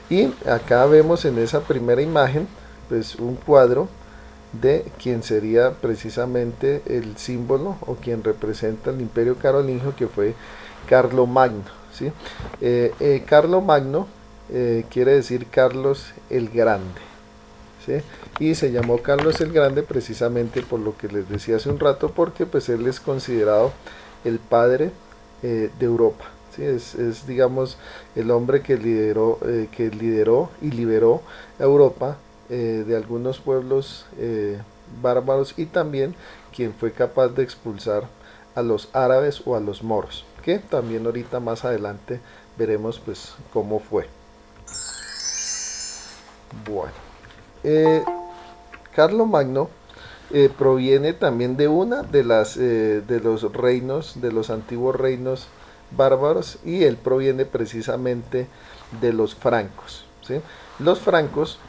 Y acá vemos en esa primera imagen pues un cuadro de quien sería precisamente el símbolo o quien representa el imperio carolingio, que fue Carlo Magno, ¿sí? Carlo Magno quiere decir Carlos el Grande, ¿sí? Y se llamó Carlos el Grande precisamente por lo que les decía hace un rato, porque pues él es considerado el padre de Europa. ¿Sí? Digamos, el hombre que lideró y liberó a Europa de algunos pueblos bárbaros, y también quien fue capaz de expulsar a los árabes o a los moros, que también ahorita más adelante veremos pues cómo fue. Bueno, eh, Carlo Magno proviene también de una de las de los reinos, de los antiguos reinos bárbaros, y él proviene precisamente de los francos, ¿sí? Los francos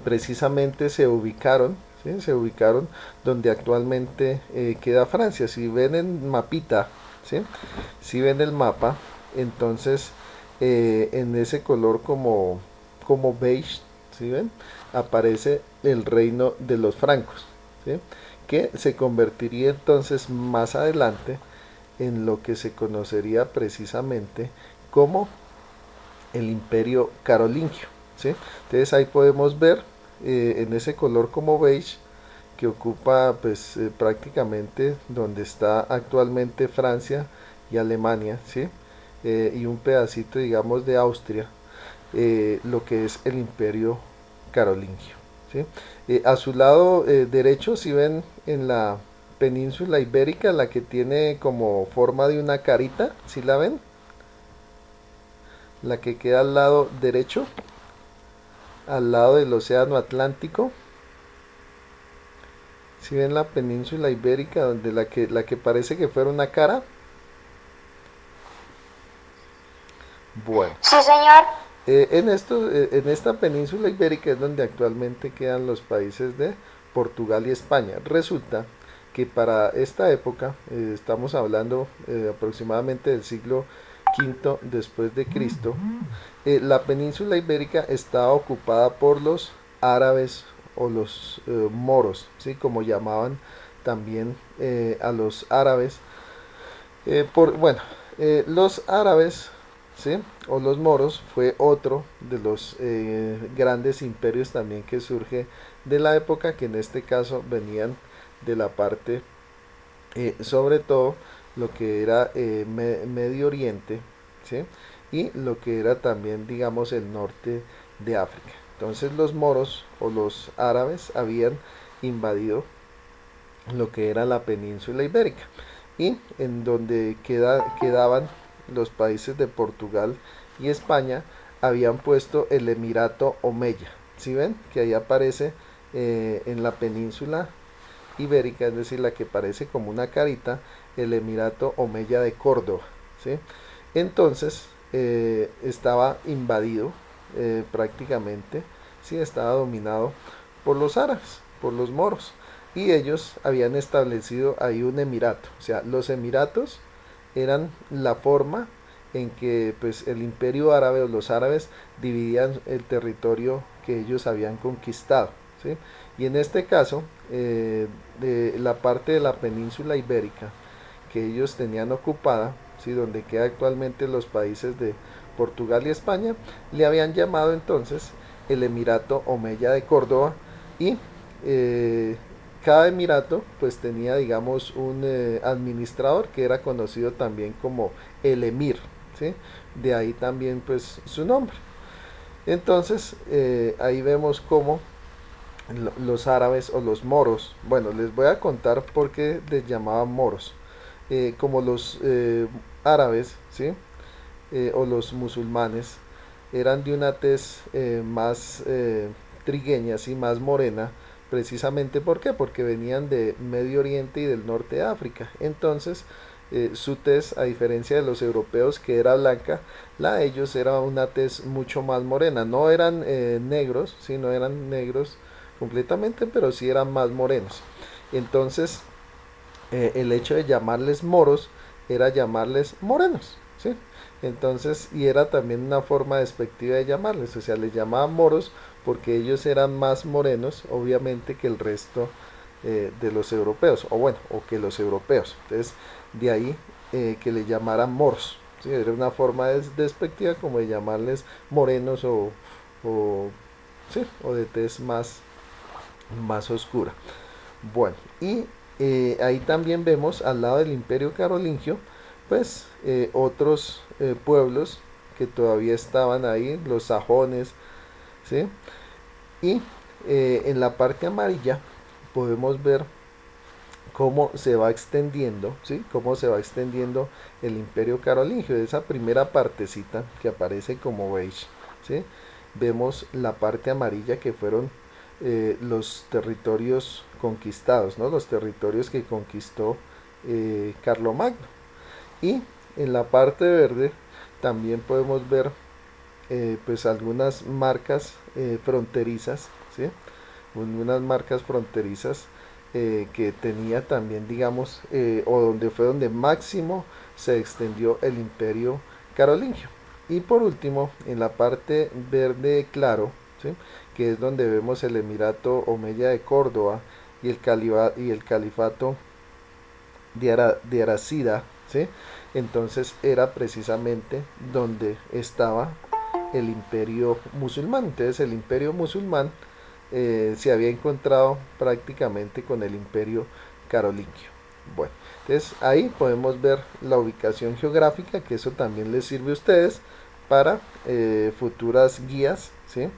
precisamente se ubicaron, ¿sí? Se ubicaron donde actualmente queda Francia. Si ven el mapita, ¿sí? Si ven el mapa, entonces en ese color como beige, ¿sí ven? Aparece el reino de los francos, ¿sí? Que se convertiría entonces más adelante en lo que se conocería precisamente como el imperio carolingio, ¿sí? Entonces ahí podemos ver en ese color como beige que ocupa pues prácticamente donde está actualmente Francia y Alemania, ¿sí? Y un pedacito digamos de Austria, lo que es el imperio carolingio, ¿sí? A su lado derecho, si ven en la península ibérica, la que tiene como forma de una carita, si la ven, la que queda al lado derecho, al lado del océano Atlántico. Si ven la península ibérica, donde la que parece que fuera una cara. Bueno, Sí, señor. en esta península ibérica es donde actualmente quedan los países de Portugal y España. Resulta que para esta época, estamos hablando aproximadamente del siglo V después de Cristo, la península ibérica estaba ocupada por los árabes o los moros, ¿sí? Como llamaban también a los árabes. Bueno, los árabes, ¿sí? O los moros fue otro de los grandes imperios también que surge de la época, que en este caso venían de la parte, sobre todo lo que era Medio Oriente, ¿sí? Y lo que era también, digamos, el norte de África. Entonces los moros o los árabes habían invadido lo que era la península ibérica, y en donde quedaban los países de Portugal y España habían puesto el Emirato Omeya. Si ven que ahí aparece en la península ibérica, es decir, la que parece como una carita, el Emirato Omeya de Córdoba, ¿sí? Entonces estaba invadido prácticamente, sí, estaba dominado por los árabes, por los moros, y ellos habían establecido ahí un emirato. O sea, los emiratos eran la forma en que pues el imperio árabe o los árabes dividían el territorio que ellos habían conquistado, ¿sí? Y en este caso, de la parte de la península ibérica que ellos tenían ocupada, ¿sí? Donde queda actualmente los países de Portugal y España, le habían llamado entonces el Emirato Omeya de Córdoba, y eh, cada emirato pues tenía digamos un administrador que era conocido también como el emir, ¿sí? De ahí también pues su nombre. Entonces ahí vemos cómo los árabes o los moros, bueno, les voy a contar por qué les llamaban moros. Como los árabes, ¿sí? O los musulmanes eran de una tez más trigueña, ¿sí? Más morena, precisamente ¿por qué? Porque venían de Medio Oriente y del norte de África. Entonces su tez, a diferencia de los europeos que era blanca, la de ellos era una tez mucho más morena. No eran negros, ¿sí? No eran negros completamente, pero sí eran más morenos. Entonces el hecho de llamarles moros era llamarles morenos, ¿sí? Entonces, y era también una forma despectiva de llamarles, o sea, les llamaban moros porque ellos eran más morenos, obviamente, que el resto de los europeos, o bueno, o que los europeos. Entonces, de ahí que le llamaran moros. ¿Sí? Era una forma despectiva como de llamarles morenos o, sí, o de tez más oscura. Bueno, y ahí también vemos al lado del imperio carolingio, pues otros pueblos que todavía estaban ahí, los sajones, ¿sí? Y en la parte amarilla podemos ver cómo se va extendiendo, ¿sí? Cómo se va extendiendo el imperio carolingio, de esa primera partecita que aparece como beige, ¿sí? Vemos la parte amarilla que fueron los territorios conquistados, ¿no? Los territorios que conquistó Carlomagno. Y en la parte verde también podemos ver pues algunas marcas fronterizas, ¿sí? Unas marcas fronterizas que tenía también, digamos, o donde fue donde máximo se extendió el imperio carolingio. Y por último, en la parte verde claro, ¿sí? Que es donde vemos el Emirato Omeya de Córdoba y el califato de Aracida, ¿sí? Entonces era precisamente donde estaba el imperio musulmán. Entonces el imperio musulmán se había encontrado prácticamente con el imperio carolingio. Bueno, entonces ahí podemos ver la ubicación geográfica, que eso también les sirve a ustedes para futuras guías, ¿sí?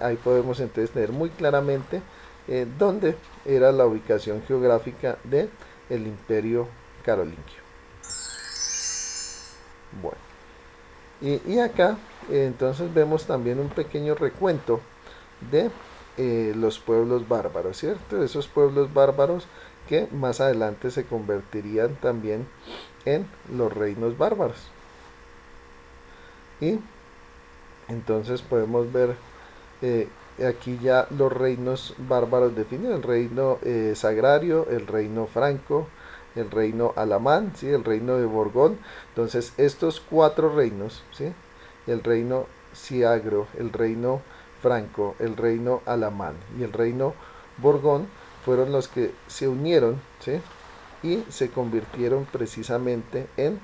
Ahí podemos entonces tener muy claramente dónde era la ubicación geográfica de el imperio carolingio. Bueno, y acá entonces vemos también un pequeño recuento de los pueblos bárbaros, ¿cierto? Esos pueblos bárbaros que más adelante se convertirían también en los reinos bárbaros. Y entonces podemos ver aquí ya los reinos bárbaros definidos, el reino sagrario, el reino franco, el reino alamán, ¿sí? El reino de Borgón. Entonces estos cuatro reinos, ¿sí? El reino siagro, el reino franco, el reino alamán y el reino Borgón fueron los que se unieron, ¿sí? Y se convirtieron precisamente en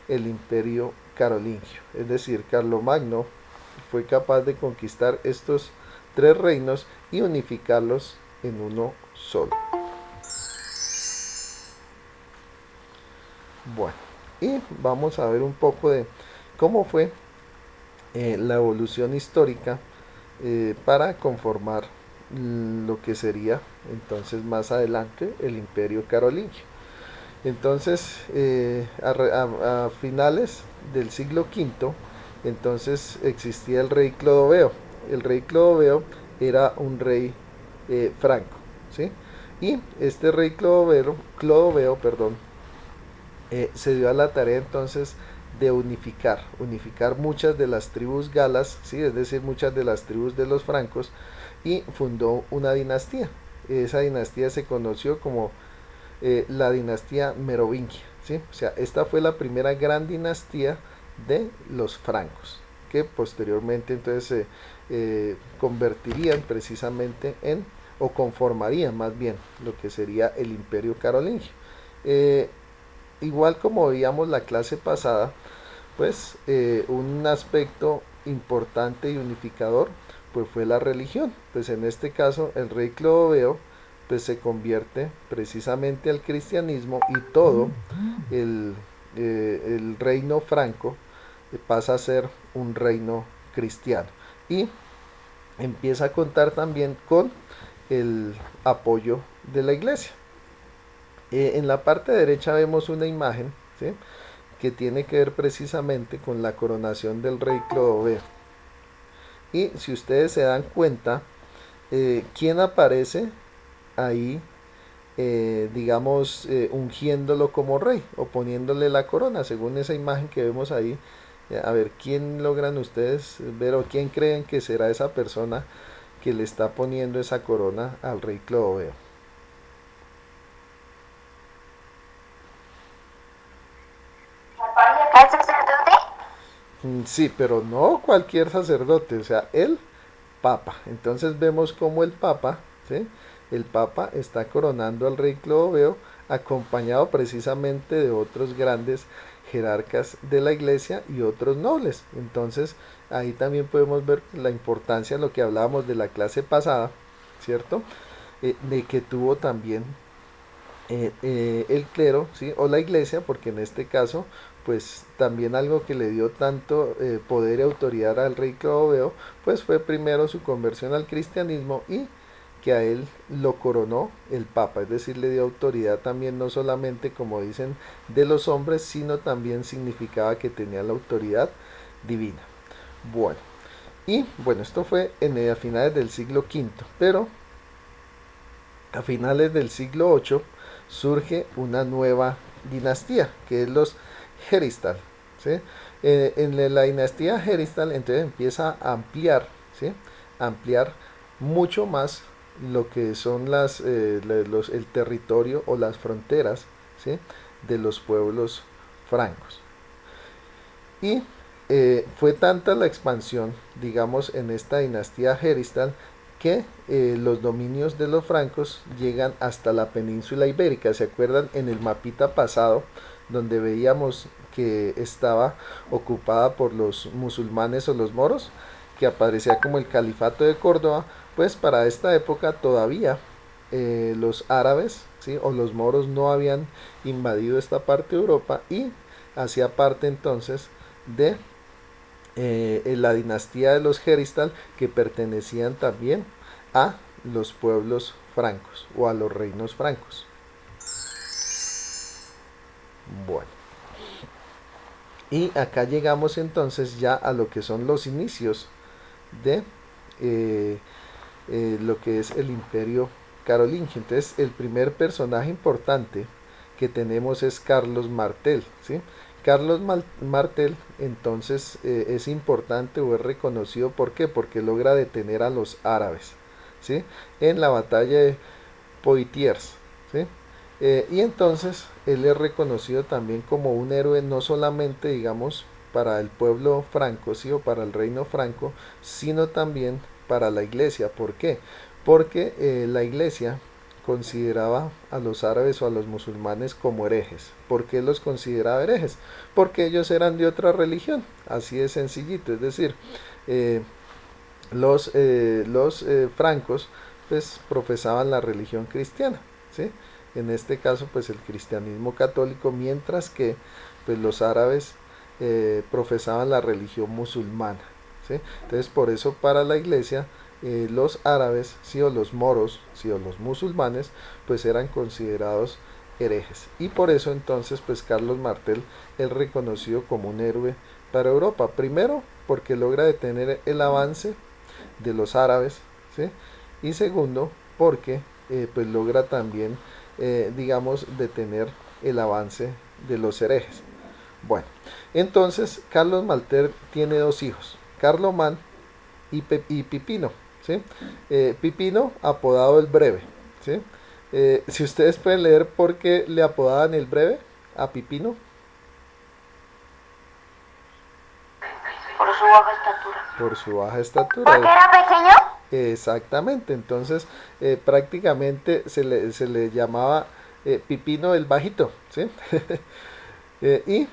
el imperio carolingio. Es decir, Carlomagno fue capaz de conquistar estos tres reinos y unificarlos en uno solo. Bueno, y vamos a ver un poco de cómo fue la evolución histórica para conformar lo que sería entonces más adelante el imperio carolingio. Entonces, a finales del siglo V, entonces existía el rey Clodoveo. El rey Clodoveo era un rey franco, ¿sí? Y este rey Clodoveo, perdón, se dio a la tarea entonces de unificar muchas de las tribus galas, ¿sí? Es decir, muchas de las tribus de los francos, y fundó una dinastía. Esa dinastía se conoció como la dinastía merovingia, ¿sí? O sea, esta fue la primera gran dinastía de los francos, que posteriormente entonces se convertirían precisamente en, o conformarían más bien, lo que sería el imperio carolingio. Eh, Igual como veíamos la clase pasada, pues un aspecto importante y unificador pues fue la religión. Pues en este caso el rey Clodoveo pues se convierte precisamente al cristianismo y todo el, el reino franco pasa a ser un reino cristiano y empieza a contar también con el apoyo de la iglesia. En la parte derecha vemos una imagen, ¿sí? Que tiene que ver precisamente con la coronación del rey Clodoveo. Y si ustedes se dan cuenta, ¿quién aparece ahí, digamos, ungiéndolo como rey o poniéndole la corona? Según esa imagen que vemos ahí, a ver, ¿quién logran ustedes ver o quién creen que será esa persona que le está poniendo esa corona al rey Clodoveo? ¿Al sacerdote? Sí, pero no cualquier sacerdote, o sea, el Papa. Entonces vemos como el Papa, ¿sí? El Papa está coronando al rey Clodoveo acompañado precisamente de otros grandes jerarcas de la iglesia y otros nobles. Entonces ahí también podemos ver la importancia de lo que hablábamos de la clase pasada, ¿cierto? De que tuvo también el clero, ¿sí? O la iglesia, porque en este caso, pues también algo que le dio tanto poder y autoridad al rey Clodoveo, pues fue primero su conversión al cristianismo y que a él lo coronó el Papa, es decir, le dio autoridad también no solamente como dicen de los hombres, sino también significaba que tenía la autoridad divina. Bueno, y bueno, esto fue a finales del siglo V, pero a finales del siglo VIII surge una nueva dinastía, que es los Geristal, ¿sí? En la dinastía Geristal entonces empieza a ampliar, ¿sí? Ampliar mucho más lo que son el territorio o las fronteras, ¿sí? De los pueblos francos. Y fue tanta la expansión, digamos, en esta dinastía Geristal, que los dominios de los francos llegan hasta la península ibérica. ¿Se acuerdan en el mapita pasado donde veíamos que estaba ocupada por los musulmanes o los moros, que aparecía como el califato de Córdoba? Pues para esta época todavía los árabes, ¿sí? O los moros no habían invadido esta parte de Europa y hacía parte entonces de en la dinastía de los Geristal, que pertenecían también a los pueblos francos o a los reinos francos. Bueno, y acá llegamos entonces ya a lo que son los inicios de lo que es el imperio carolingio. Entonces el primer personaje importante que tenemos es Carlos Martel, ¿sí? Carlos Martel entonces es importante o es reconocido, ¿por qué? Porque logra detener a los árabes, ¿sí? En la batalla de Poitiers, ¿sí? Y entonces él es reconocido también como un héroe no solamente, digamos, para el pueblo franco, ¿sí? O para el reino franco, sino también para la iglesia. ¿Por qué? Porque la iglesia consideraba a los árabes o a los musulmanes como herejes. ¿Por qué los consideraba herejes? Porque ellos eran de otra religión, así de sencillito. Es decir, eh, los francos pues profesaban la religión cristiana, ¿sí? En este caso pues el cristianismo católico, mientras que pues los árabes profesaban la religión musulmana, ¿sí? Entonces por eso para la iglesia los árabes, sí, o los moros, sí, o los musulmanes, pues eran considerados herejes. Y por eso entonces, pues Carlos Martel es reconocido como un héroe para Europa. Primero, porque logra detener el avance de los árabes, ¿sí? Y segundo, porque pues logra también, digamos, detener el avance de los herejes. Bueno, entonces Carlos Martel tiene dos hijos, Carlomán y Pipino, ¿sí? Pipino, apodado el Breve, ¿sí? Si ustedes pueden leer por qué le apodaban el Breve a Pipino. Por su baja estatura. Por su baja estatura. ¿Porque era pequeño? Exactamente, entonces prácticamente se le llamaba Pipino el Bajito, ¿sí? Y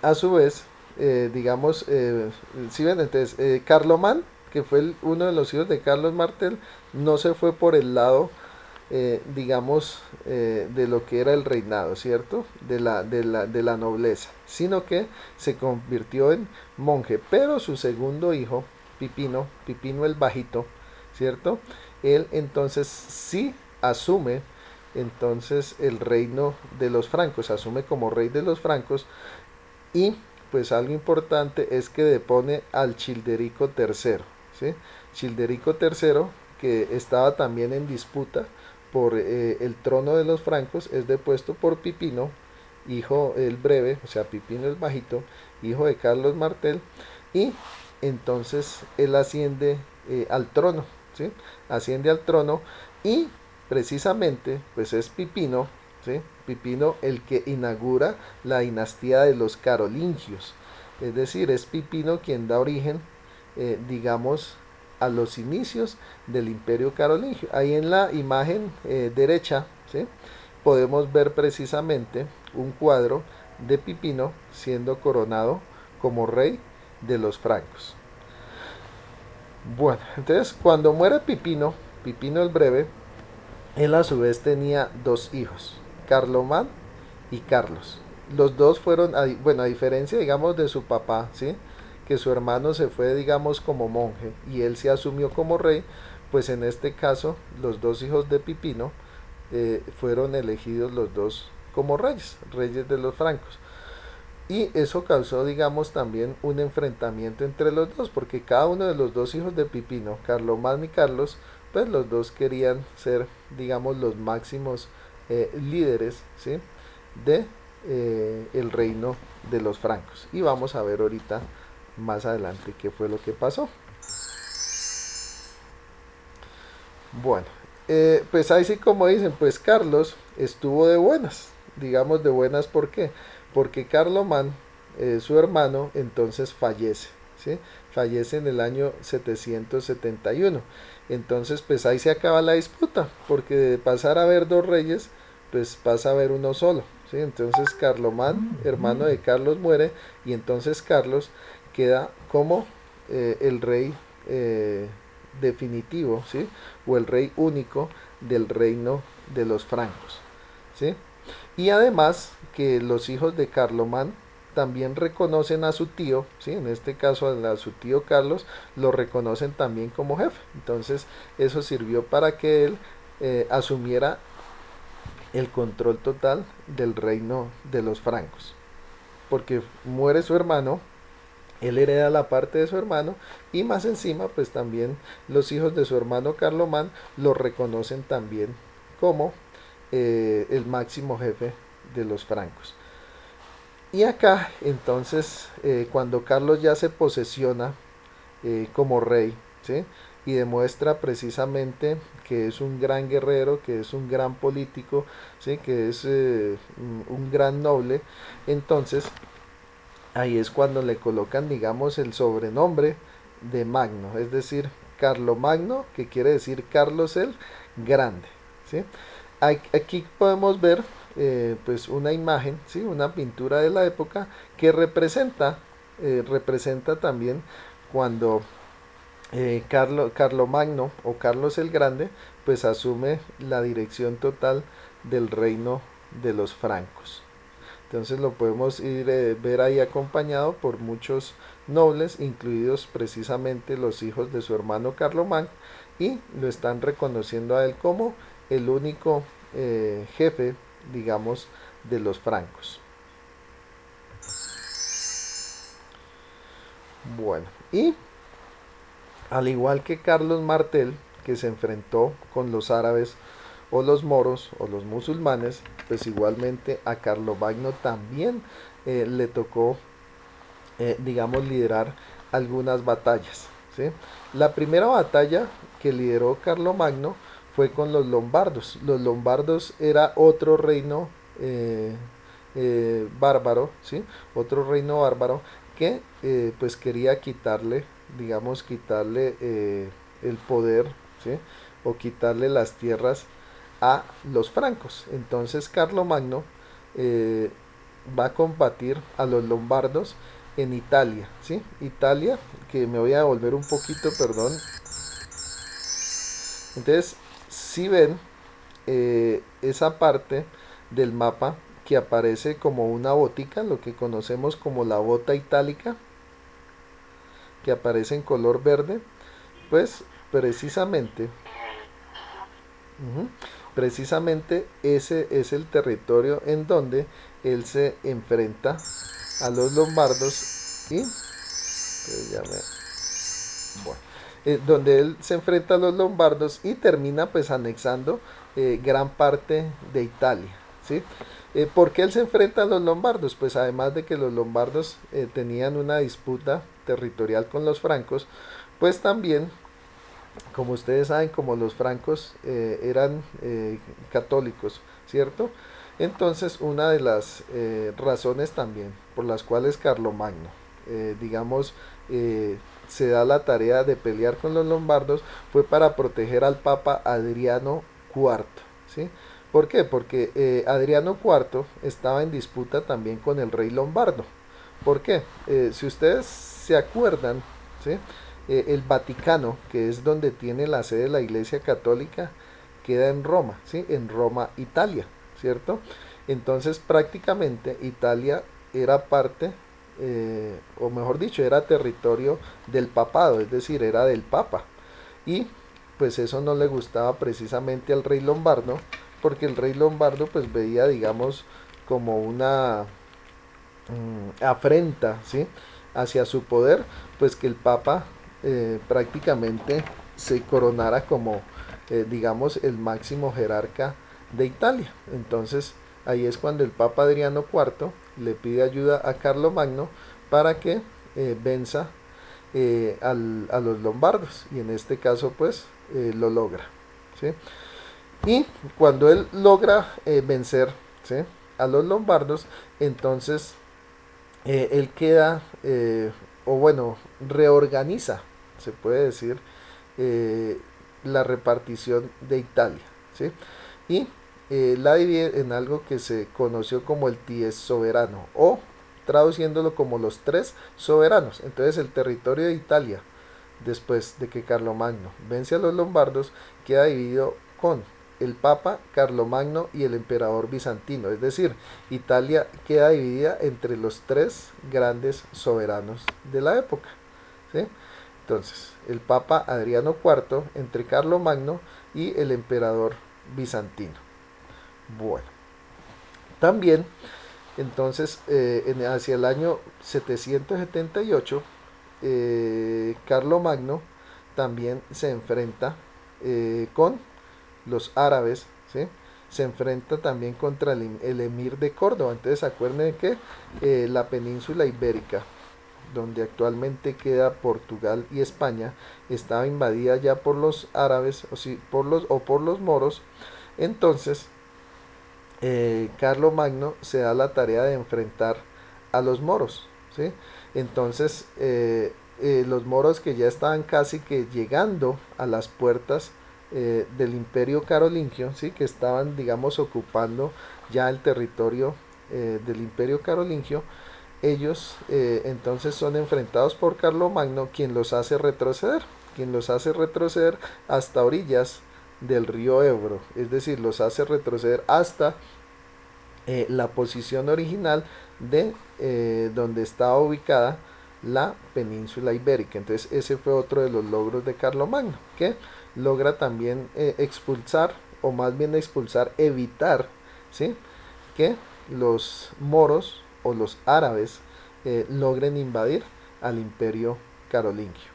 a su vez, digamos, si ven, entonces, Carlomán, que fue uno de los hijos de Carlos Martel, no se fue por el lado, digamos, de lo que era el reinado, ¿cierto? De la nobleza, sino que se convirtió en monje, pero su segundo hijo, Pipino el Bajito, ¿cierto? Él entonces sí asume entonces el reino de los francos, asume como rey de los francos. Y pues algo importante es que depone al Childerico III, ¿sí? Childerico III, que estaba también en disputa por el trono de los francos, es depuesto por Pipino, hijo el Breve, o sea, Pipino el Bajito, hijo de Carlos Martel, y entonces él asciende al trono, ¿sí? Asciende al trono y precisamente pues es Pipino, ¿sí? Pipino el que inaugura la dinastía de los carolingios. Es decir, es Pipino quien da origen, digamos, a los inicios del Imperio Carolingio. Ahí en la imagen derecha, ¿sí?, podemos ver precisamente un cuadro de Pipino siendo coronado como rey de los francos. Bueno, entonces cuando muere Pipino, Pipino el Breve, él a su vez tenía dos hijos, Carlomán y Carlos. Los dos fueron, bueno, a diferencia, digamos, de su papá, ¿sí?, que su hermano se fue, digamos, como monje y él se asumió como rey, pues en este caso los dos hijos de Pipino fueron elegidos los dos como reyes, reyes de los francos. Y eso causó, digamos, también un enfrentamiento entre los dos, porque cada uno de los dos hijos de Pipino, Carlomán y Carlos, pues los dos querían ser, digamos, los máximos líderes, ¿sí?, de el reino de los francos. Y vamos a ver ahorita más adelante qué fue lo que pasó. Bueno, pues ahí sí, como dicen, pues Carlos estuvo de buenas, digamos de buenas. ¿Por qué? Porque Carlomán, su hermano, entonces fallece, ¿sí? Fallece en el año 771. Entonces pues ahí se acaba la disputa, porque de pasar a haber dos reyes, pues pasa a haber uno solo, ¿sí? Entonces Carlomán, hermano de Carlos, muere y entonces Carlos queda como el rey definitivo, ¿sí?, o el rey único del reino de los francos, ¿sí? Y además que los hijos de Carlomán también reconocen a su tío, ¿sí?, en este caso a su tío Carlos, lo reconocen también como jefe. Entonces eso sirvió para que él asumiera el control total del reino de los francos, porque muere su hermano, él hereda la parte de su hermano y más encima pues también los hijos de su hermano Carlomán lo reconocen también como el máximo jefe de los francos. Y acá entonces cuando Carlos ya se posesiona como rey, ¿sí?, y demuestra precisamente que es un gran guerrero, que es un gran político, ¿sí?, que es un gran noble, entonces ahí es cuando le colocan, digamos, el sobrenombre de Magno, es decir, Carlomagno, que quiere decir Carlos el Grande, ¿sí? Aquí podemos ver pues una imagen, ¿sí?, una pintura de la época que representa también cuando Carlomagno o Carlos el Grande pues asume la dirección total del reino de los francos. Entonces lo podemos ir ver ahí acompañado por muchos nobles, incluidos precisamente los hijos de su hermano Carlomán, y lo están reconociendo a él como el único jefe, digamos, de los francos. Bueno, y al igual que Carlos Martel, que se enfrentó con los árabes o los moros o los musulmanes, pues igualmente a Carlomagno también le tocó, digamos, liderar algunas batallas, ¿sí? La primera batalla que lideró Carlomagno fue con los lombardos. Los lombardos era otro reino bárbaro, ¿sí?, otro reino bárbaro que pues quería quitarle, digamos, quitarle el poder, ¿sí?, o quitarle las tierras a los francos. Entonces Carlomagno va a combatir a los lombardos en Italia, ¿sí? Italia, que me voy a devolver un poquito, perdón. Entonces, si ven esa parte del mapa que aparece como una botica, lo que conocemos como la bota itálica, que aparece en color verde, pues precisamente precisamente ese es el territorio en donde él se enfrenta a los lombardos y donde él se enfrenta a los lombardos y termina pues anexando gran parte de Italia, ¿sí? ¿Por qué él se enfrenta a los lombardos? Pues además de que los lombardos tenían una disputa territorial con los francos, pues también, como ustedes saben, como los francos eran católicos, ¿cierto? Entonces una de las razones también por las cuales Carlomagno digamos, se da la tarea de pelear con los lombardos, fue para proteger al Papa Adriano IV, ¿sí? ¿Por qué? Porque Adriano IV estaba en disputa también con el rey lombardo. ¿Por qué? Si ustedes se acuerdan, ¿sí? El Vaticano, que es donde tiene la sede de la Iglesia Católica, queda en Roma, ¿sí? En Roma, Italia, ¿cierto? Entonces prácticamente Italia era parte, o mejor dicho, era territorio del papado, es decir, era del papa. Y pues eso no le gustaba precisamente al rey lombardo, porque el rey lombardo pues veía, digamos, como una afrenta, ¿sí? Hacia su poder, pues que el papa prácticamente se coronara como, digamos, el máximo jerarca de Italia. Entonces ahí es cuando el papa Adriano IV le pide ayuda a Carlomagno para que venza a los lombardos, y en este caso pues lo logra, ¿sí? Y cuando él logra vencer, ¿sí?, a los lombardos, entonces él queda, o bueno, reorganiza, se puede decir, eh, la repartición de Italia, ¿sí? Y la divide en algo que se conoció como el Ties soberano, o traduciéndolo como los tres soberanos. Entonces el territorio de Italia, después de que Carlomagno vence a los lombardos, queda dividido con el Papa, Carlomagno y el emperador bizantino. Es decir, Italia queda dividida entre los tres grandes soberanos de la época, ¿sí? Entonces, el Papa Adriano IV entre Carlomagno y el emperador bizantino. Bueno, también, entonces, hacia el año 778, Carlomagno también se enfrenta con los árabes, ¿sí? Se enfrenta también contra el emir de Córdoba. Entonces acuérdense que la península ibérica, donde actualmente queda Portugal y España, estaba invadida ya por los árabes, o por los moros. Entonces Carlomagno se da la tarea de enfrentar a los moros, ¿sí? Entonces los moros, que ya estaban casi que llegando a las puertas del imperio carolingio, ¿sí?, que estaban, digamos, ocupando ya el territorio del imperio carolingio, ellos entonces son enfrentados por Carlomagno, quien los hace retroceder hasta orillas del río Ebro, es decir, los hace retroceder hasta la posición original de donde estaba ubicada la península ibérica. Entonces ese fue otro de los logros de Carlomagno, que logra también expulsar, o más bien expulsar, evitar, ¿sí?, que los moros o los árabes logren invadir al imperio carolingio.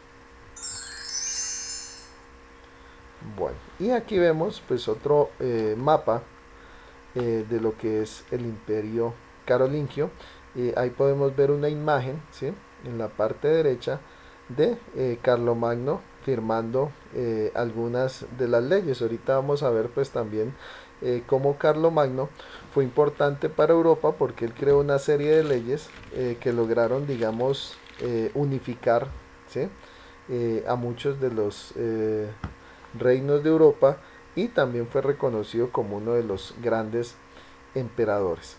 Bueno, y aquí vemos pues otro mapa de lo que es el imperio carolingio. Ahí podemos ver una imagen, ¿sí?, en la parte derecha de Carlomagno firmando algunas de las leyes. Ahorita vamos a ver pues también cómo Carlomagno fue importante para Europa, porque él creó una serie de leyes que lograron, digamos, unificar, ¿sí?, a muchos de los reinos de Europa, y también fue reconocido como uno de los grandes emperadores.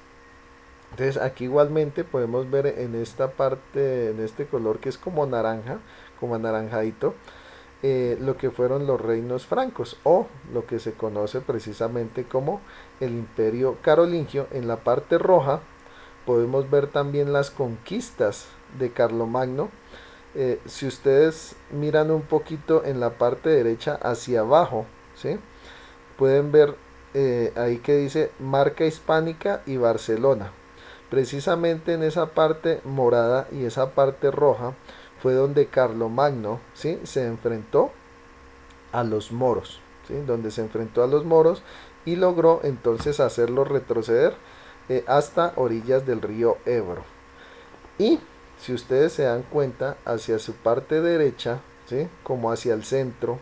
Entonces aquí igualmente podemos ver en esta parte, en este color que es como naranja, como anaranjadito, lo que fueron los reinos francos, o lo que se conoce precisamente como el imperio carolingio. En la parte roja podemos ver también las conquistas de Carlomagno. Si ustedes miran un poquito en la parte derecha hacia abajo, ¿sí?, pueden ver ahí que dice Marca Hispánica y Barcelona. Precisamente en esa parte morada y esa parte roja fue donde Carlomagno, ¿sí?, se enfrentó a los moros, ¿sí?, donde se enfrentó a los moros y logró entonces hacerlos retroceder hasta orillas del río Ebro. Y si ustedes se dan cuenta, hacia su parte derecha, ¿sí?, como hacia el centro,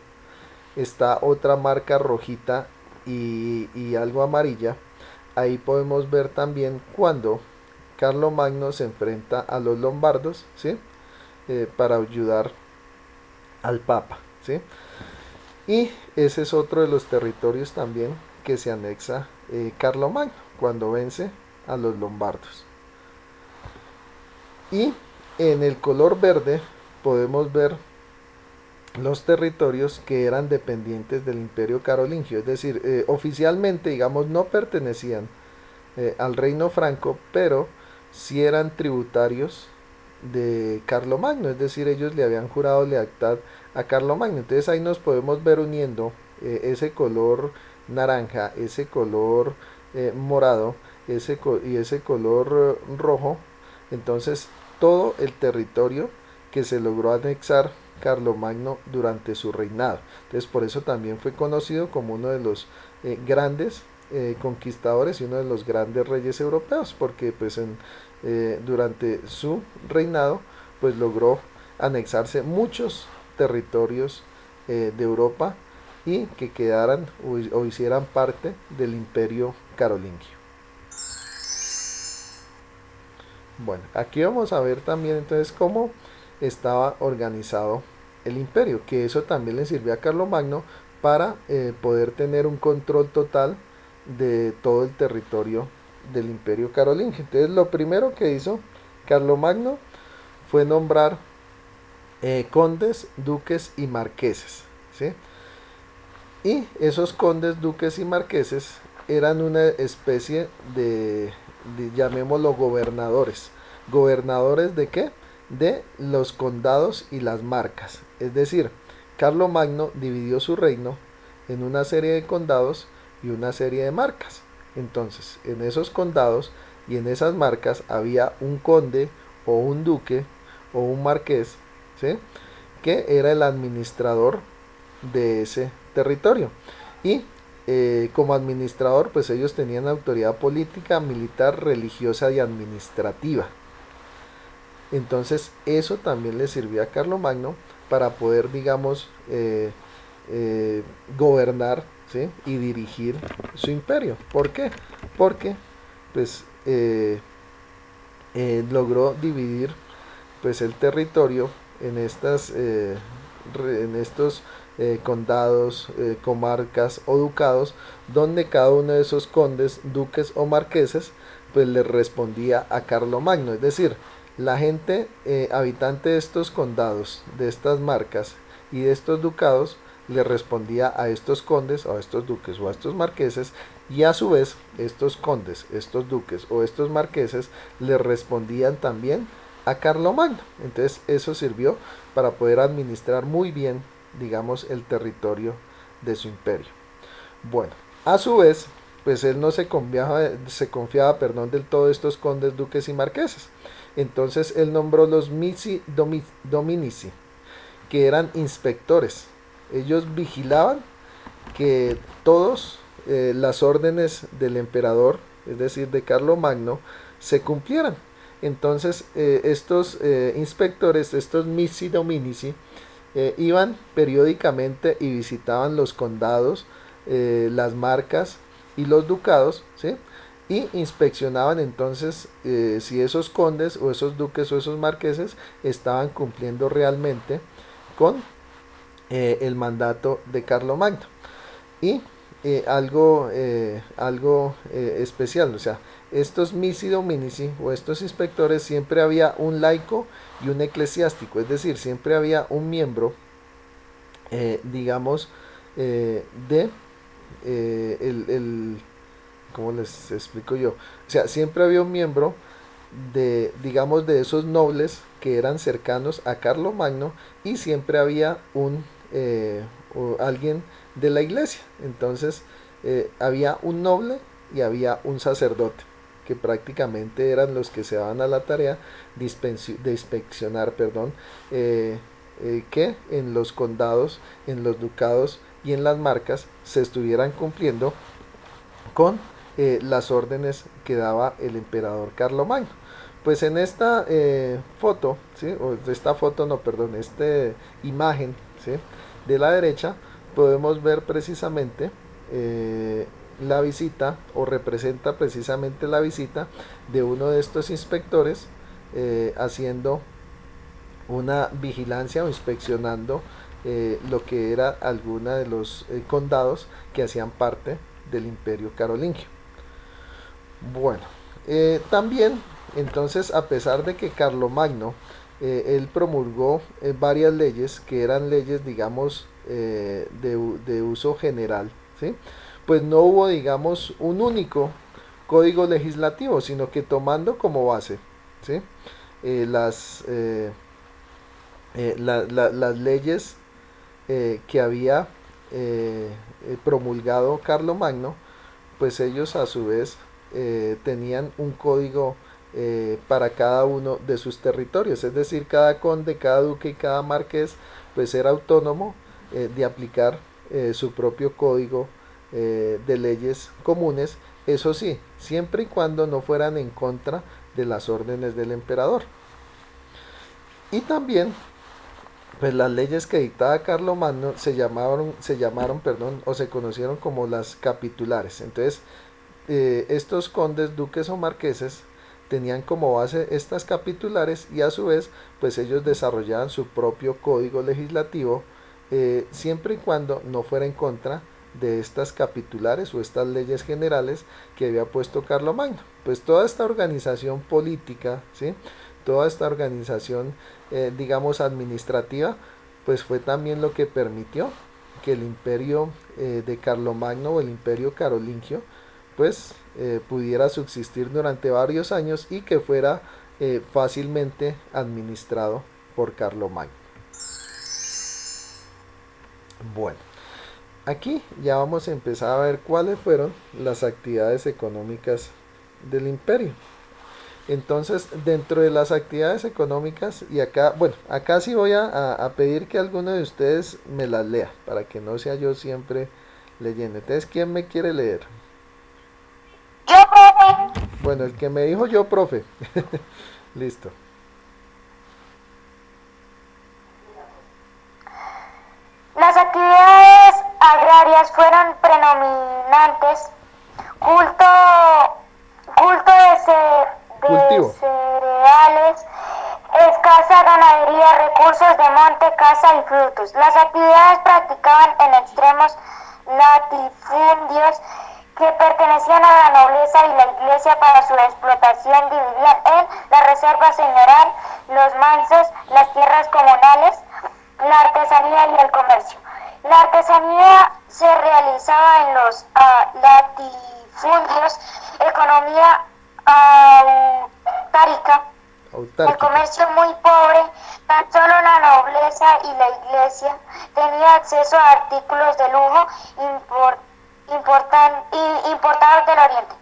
está otra marca rojita y algo amarilla. Ahí podemos ver también cuando Carlomagno se enfrenta a los lombardos, ¿sí? Para ayudar al Papa, ¿sí? Y ese es otro de los territorios también que se anexa Carlomagno cuando vence a los lombardos. Y en el color verde podemos ver los territorios que eran dependientes del Imperio Carolingio, es decir, oficialmente, digamos, no pertenecían al reino franco, pero sí eran tributarios de Carlomagno, es decir, ellos le habían jurado lealtad a Carlomagno. Entonces ahí nos podemos ver uniendo ese color naranja, ese color morado, y ese color rojo. Entonces todo el territorio que se logró anexar Carlomagno durante su reinado. Entonces por eso también fue conocido como uno de los grandes conquistadores y uno de los grandes reyes europeos, porque pues durante su reinado pues logró anexarse muchos territorios de Europa y que quedaran o hicieran parte del imperio carolingio. Bueno, aquí vamos a ver también entonces cómo estaba organizado el imperio, que eso también le sirvió a Carlomagno para poder tener un control total de todo el territorio del imperio carolingio. Entonces lo primero que hizo Carlomagno fue nombrar condes, duques y marqueses, ¿sí? Y esos condes, duques y marqueses eran una especie de llamémoslo gobernadores. ¿Gobernadores de qué? De los condados y las marcas. Es decir, Carlomagno dividió su reino en una serie de condados y una serie de marcas. Entonces, en esos condados y en esas marcas había un conde o un duque o un marqués, ¿sí? Que era el administrador de ese territorio. Y como administrador, pues ellos tenían autoridad política, militar, religiosa y administrativa. Entonces eso también le sirvió a Carlomagno para poder, digamos, gobernar, ¿sí? Y dirigir su imperio. ¿Por qué? Porque pues logró dividir pues el territorio en estos condados, comarcas o ducados, donde cada uno de esos condes, duques o marqueses pues le respondía a Carlomagno. Es decir, la gente habitante de estos condados, de estas marcas y de estos ducados le respondía a estos condes, o a estos duques o a estos marqueses, y a su vez estos condes, estos duques o estos marqueses le respondían también a Carlomagno. Entonces eso sirvió para poder administrar muy bien, digamos, el territorio de su imperio. Bueno, a su vez, pues él no se confiaba, del todo de estos condes, duques y marqueses. Entonces él nombró los missi dominici, que eran inspectores. Ellos vigilaban que todas las órdenes del emperador, es decir, de Carlomagno, se cumplieran. Entonces estos inspectores, estos missi dominici, iban periódicamente y visitaban los condados, las marcas y los ducados, ¿sí? Y inspeccionaban entonces si esos condes o esos duques o esos marqueses estaban cumpliendo realmente con el mandato de Carlomagno. Y algo especial, o sea, estos missi dominici o estos inspectores, siempre había un laico y un eclesiástico, es decir, siempre había un miembro, digamos, de ¿cómo les explico yo? O sea, siempre había un miembro de, digamos, de esos nobles que eran cercanos a Carlomagno, y siempre había alguien de la iglesia. Entonces había un noble y había un sacerdote, que prácticamente eran los que se daban a la tarea de inspeccionar, que en los condados, en los ducados y en las marcas se estuvieran cumpliendo con las órdenes que daba el emperador Carlomagno. Pues en esta foto, ¿sí? Esta imagen, ¿sí? De la derecha podemos ver precisamente la visita o representa precisamente la visita de uno de estos inspectores haciendo una vigilancia o inspeccionando lo que era alguna de los condados que hacían parte del imperio carolingio. Bueno, también entonces, a pesar de que Carlomagno él promulgó varias leyes que eran leyes, digamos, de uso general, ¿sí? Pues no hubo, digamos, un único código legislativo, sino que tomando como base, ¿sí? Las las leyes que había promulgado Carlomagno, pues ellos a su vez tenían un código para cada uno de sus territorios, es decir, cada conde, cada duque y cada marqués pues era autónomo de aplicar su propio código de leyes comunes, eso sí, siempre y cuando no fueran en contra de las órdenes del emperador. Y también pues las leyes que dictaba Carlomagno se llamaron, perdón, o se conocieron como las capitulares. Entonces, estos condes, duques o marqueses tenían como base estas capitulares y a su vez, pues ellos desarrollaban su propio código legislativo, siempre y cuando no fuera en contra de estas capitulares o estas leyes generales que había puesto Carlomagno. Pues toda esta organización política, ¿sí? Toda esta organización, digamos, administrativa, pues fue también lo que permitió que el imperio de Carlomagno o el imperio carolingio, pues pudiera subsistir durante varios años y que fuera fácilmente administrado por Carlomagno. Bueno, aquí ya vamos a empezar a ver cuáles fueron las actividades económicas del imperio. Entonces, dentro de las actividades económicas, y acá, bueno, acá sí voy a pedir que alguno de ustedes me las lea, para que no sea yo siempre leyendo. Entonces, ¿quién me quiere leer? Yo, profe. Bueno, el que me dijo yo, profe. Listo. Las actividades agrarias fueron predominantes. Culto de Cultivo. cereales, escasa ganadería, recursos de monte, caza y frutos. Las actividades practicaban en extremos latifundios que pertenecían a la nobleza y la iglesia para su explotación dividían en la reserva señorial, los mansos, las tierras comunales, la artesanía y el comercio. La artesanía se realizaba en los latifundios, economía autárquica, el comercio muy pobre, tan solo la nobleza y la iglesia tenía acceso a artículos de lujo importados del Oriente.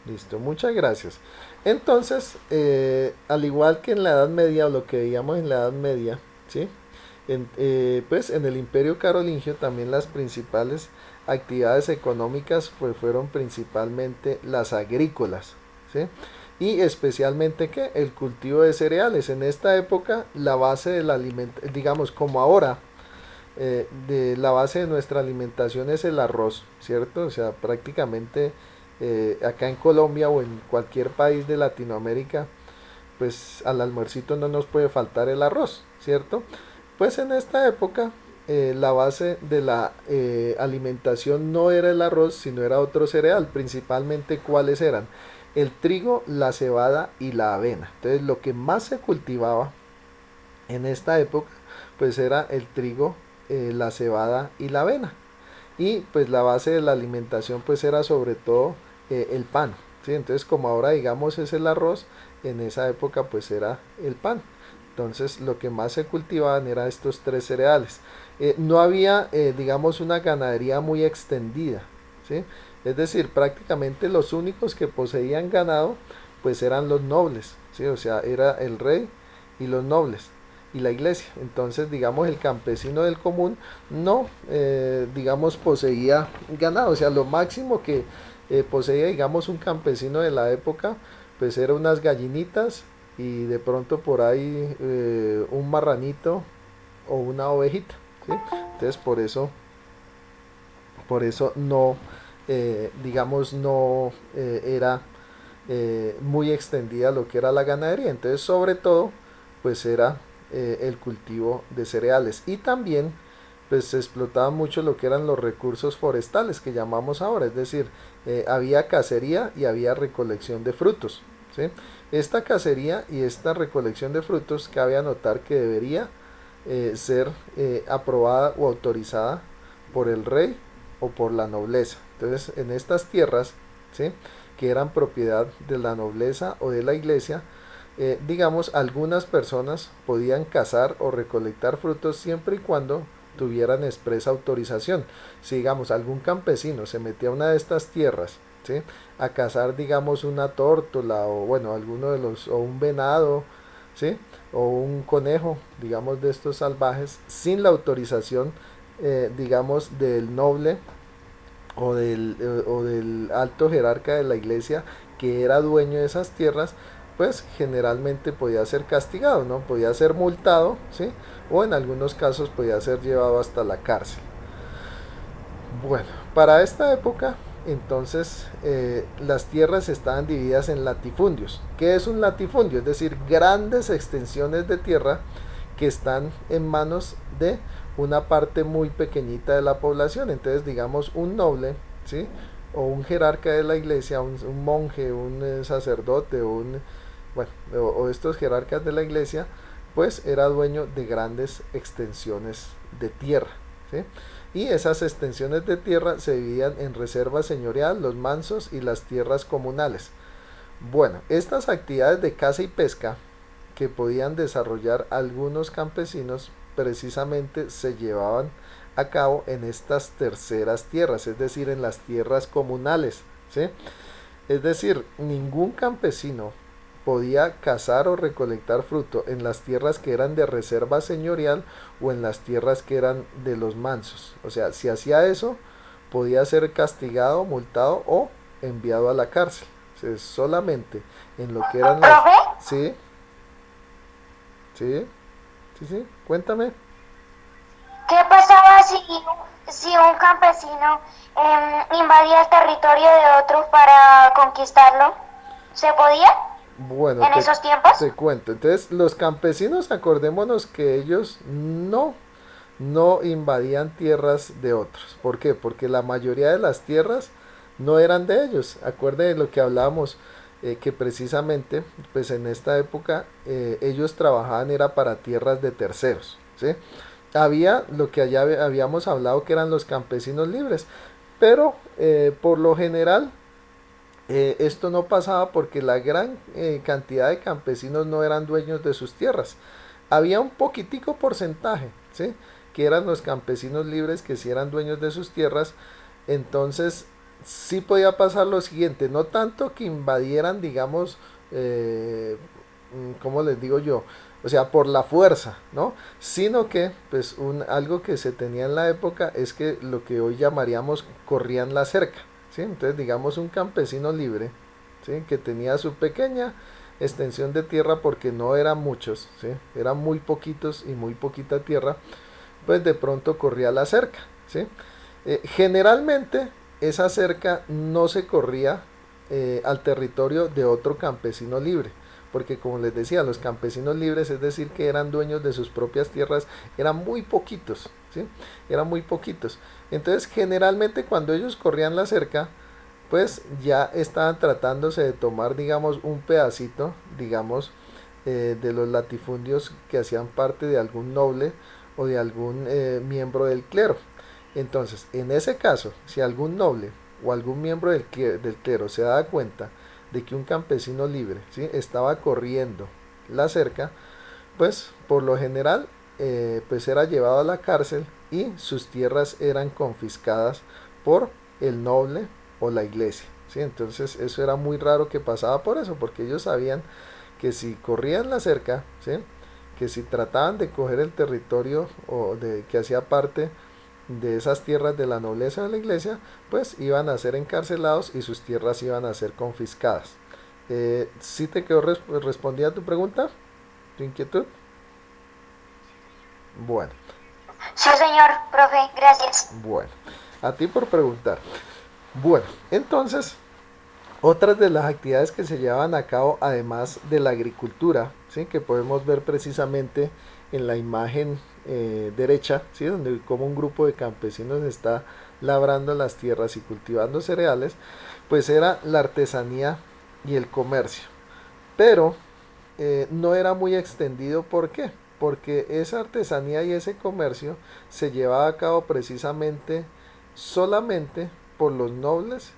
Listo, muchas gracias. Entonces, al igual que en la Edad Media, o lo que veíamos en la Edad Media, ¿sí? Pues en el Imperio Carolingio también las principales actividades económicas pues fueron principalmente las agrícolas, ¿sí? Y especialmente que el cultivo de cereales. En esta época la base del alimento, digamos como ahora, de la base de nuestra alimentación es el arroz, ¿cierto? O sea, prácticamente acá en Colombia o en cualquier país de Latinoamérica, pues al almuercito no nos puede faltar el arroz, ¿cierto? Pues en esta época la base de la alimentación no era el arroz, sino era otro cereal, principalmente cuáles eran el trigo, la cebada y la avena. Entonces lo que más se cultivaba en esta época pues era el trigo, la cebada y la avena. Y pues la base de la alimentación pues era sobre todo el pan, ¿sí? Entonces como ahora digamos es el arroz, en esa época pues era el pan. Entonces lo que más se cultivaban eran estos tres cereales. No había, digamos, una ganadería muy extendida, ¿sí? Es decir, prácticamente los únicos que poseían ganado, pues eran los nobles, ¿sí? O sea, era el rey y los nobles y la iglesia. Entonces, digamos, el campesino del común no, digamos, poseía ganado. O sea, lo máximo que poseía, digamos, un campesino de la época, pues eran unas gallinitas y de pronto por ahí un marranito o una ovejita, ¿sí? Entonces por eso no digamos, no era muy extendida lo que era la ganadería. Entonces, sobre todo, pues era el cultivo de cereales. Y también, pues se explotaba mucho lo que eran los recursos forestales que llamamos ahora. Es decir, había cacería y había recolección de frutos. ¿Sí? Esta cacería y esta recolección de frutos cabe anotar que debería ser aprobada o autorizada por el rey o por la nobleza. Entonces, en estas tierras, ¿sí?, que eran propiedad de la nobleza o de la iglesia, digamos, algunas personas podían cazar o recolectar frutos siempre y cuando tuvieran expresa autorización. Si, digamos, algún campesino se metía a una de estas tierras, ¿sí?, a cazar, digamos, una tórtola o, bueno, alguno de los, o un venado, ¿sí?, o un conejo, digamos, de estos salvajes, sin la autorización, digamos, del noble o del alto jerarca de la iglesia que era dueño de esas tierras, pues generalmente podía ser castigado, ¿no? Podía ser multado, ¿sí? O en algunos casos podía ser llevado hasta la cárcel. Bueno, para esta época, entonces, las tierras estaban divididas en latifundios. ¿Qué es un latifundio? Es decir, grandes extensiones de tierra que están en manos de una parte muy pequeñita de la población. Entonces, digamos, un noble, ¿sí?, o un jerarca de la iglesia, un monje, un sacerdote, bueno, o estos jerarcas de la iglesia, pues era dueño de grandes extensiones de tierra, ¿sí? Y esas extensiones de tierra se dividían en reserva señorial, los mansos y las tierras comunales. Bueno, estas actividades de caza y pesca que podían desarrollar algunos campesinos precisamente se llevaban a cabo en estas terceras tierras, es decir, en las tierras comunales, ¿sí? Es decir, ningún campesino podía cazar o recolectar fruto en las tierras que eran de reserva señorial o en las tierras que eran de los mansos. O sea, si hacía eso, podía ser castigado, multado o enviado a la cárcel. O sea, solamente en lo que eran las... ¿Profe? Sí, sí, sí, cuéntame. ¿Qué pasaba si un campesino invadía el territorio de otro para conquistarlo? ¿Se podía Bueno, en esos tiempos? te cuento. Entonces, los campesinos, acordémonos que ellos no invadían tierras de otros. ¿Por qué? Porque la mayoría de las tierras no eran de ellos. Acuérdense de lo que hablábamos, que precisamente, pues en esta época, ellos trabajaban era para tierras de terceros, ¿sí? Había lo que allá habíamos hablado que eran los campesinos libres, pero por lo general esto no pasaba porque la gran cantidad de campesinos no eran dueños de sus tierras. Había un poquitico porcentaje, ¿sí?, que eran los campesinos libres que sí eran dueños de sus tierras. Entonces sí podía pasar lo siguiente, no tanto que invadieran, digamos, ¿cómo les digo yo? O sea, por la fuerza, ¿no? Sino que, pues, algo que se tenía en la época es que lo que hoy llamaríamos corrían la cerca, ¿sí? Entonces, digamos, un campesino libre, ¿sí?, que tenía su pequeña extensión de tierra porque no eran muchos, ¿sí?, eran muy poquitos y muy poquita tierra, pues de pronto corría la cerca, ¿sí? Generalmente esa cerca no se corría al territorio de otro campesino libre, porque como les decía, los campesinos libres, es decir, que eran dueños de sus propias tierras, eran muy poquitos, ¿sí? Eran muy poquitos. Entonces, generalmente cuando ellos corrían la cerca, pues ya estaban tratándose de tomar, digamos, un pedacito, digamos, de los latifundios que hacían parte de algún noble o de algún miembro del clero. Entonces, en ese caso, si algún noble o algún miembro del clero se daba cuenta de que un campesino libre, ¿sí?, estaba corriendo la cerca, pues por lo general pues era llevado a la cárcel y sus tierras eran confiscadas por el noble o la iglesia, ¿sí? Entonces eso era muy raro que pasaba por eso, porque ellos sabían que si corrían la cerca, ¿sí?, que si trataban de coger el territorio o de que hacía parte de esas tierras de la nobleza de la iglesia, pues iban a ser encarcelados y sus tierras iban a ser confiscadas. ¿Sí te quedó respondida tu pregunta? ¿Tu inquietud? Bueno, Sí, señor, profe, gracias. bueno, a ti por preguntar. Bueno, entonces, otras de las actividades que se llevaban a cabo, además de la agricultura, ¿sí? Que podemos ver precisamente en la imagen derecha, ¿sí? Donde como un grupo de campesinos está labrando las tierras y cultivando cereales, pues era la artesanía y el comercio. Pero no era muy extendido. ¿Por qué? Porque esa artesanía y ese comercio se llevaba a cabo precisamente solamente por los nobles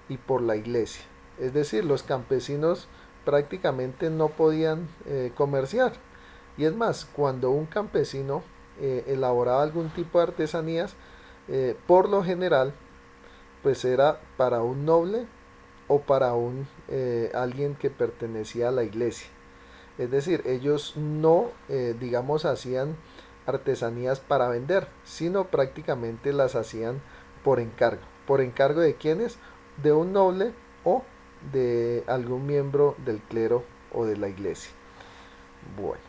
y por la iglesia. Es decir, los campesinos prácticamente no podían comerciar. Y es más, cuando un campesino elaboraba algún tipo de artesanías, por lo general, pues era para un noble o para un alguien que pertenecía a la iglesia. Es decir, ellos no, digamos, hacían artesanías para vender, sino prácticamente las hacían por encargo. ¿Por encargo de quiénes? De un noble o de algún miembro del clero o de la iglesia. Bueno.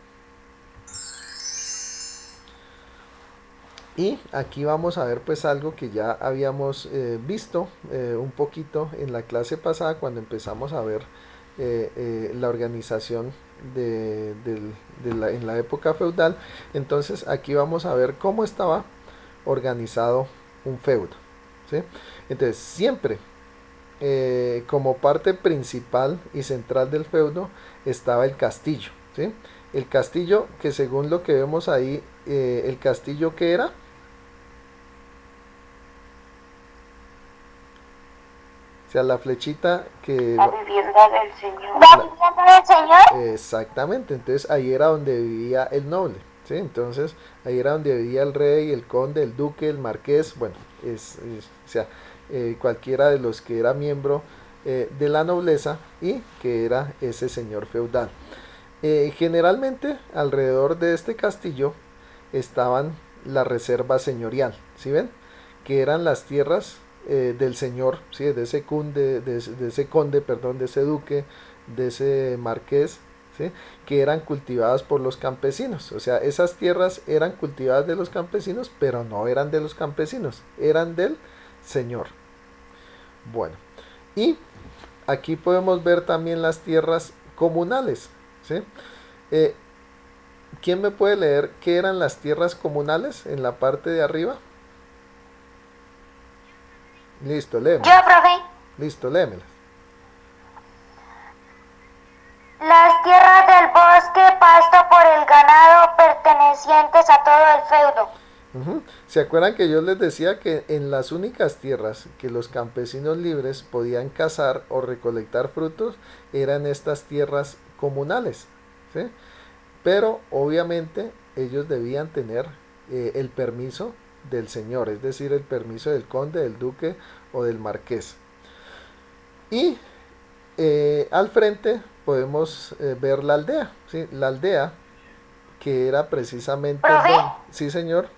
Y aquí vamos a ver pues algo que ya habíamos visto un poquito en la clase pasada cuando empezamos a ver la organización en la época feudal. Entonces aquí vamos a ver cómo estaba organizado un feudo, ¿sí? Entonces siempre como parte principal y central del feudo estaba el castillo, ¿sí? El castillo que según lo que vemos ahí, el castillo que era, o sea, la flechita que... La vivienda del Señor. La vivienda del Señor. Exactamente, entonces ahí era donde vivía el noble, ¿sí? Entonces ahí era donde vivía el rey, el conde, el duque, el marqués, bueno, o sea, cualquiera de los que era miembro de la nobleza y que era ese señor feudal. Generalmente alrededor de este castillo estaban la reserva señorial, ¿sí ven? Que eran las tierras del señor, ¿sí? De ese conde, perdón, de ese duque, de ese marqués, ¿sí? Que eran cultivadas por los campesinos. O sea, esas tierras eran cultivadas de los campesinos, pero no eran de los campesinos, eran del señor. Bueno, y aquí podemos ver también las tierras comunales, ¿sí? Eh, ¿Quién me puede leer qué eran las tierras comunales en la parte de arriba? Listo, léeme. Yo, profe. Listo, léemelas. Las tierras del bosque, pasto por el ganado, pertenecientes a todo el feudo. ¿Se acuerdan que yo les decía que en las únicas tierras que los campesinos libres podían cazar o recolectar frutos eran estas tierras comunales, ¿sí? Pero obviamente ellos debían tener el permiso del señor, es decir, el permiso del conde, del duque o del marqués. Y al frente podemos ver la aldea, ¿sí? La aldea que era precisamente... Sí, señor.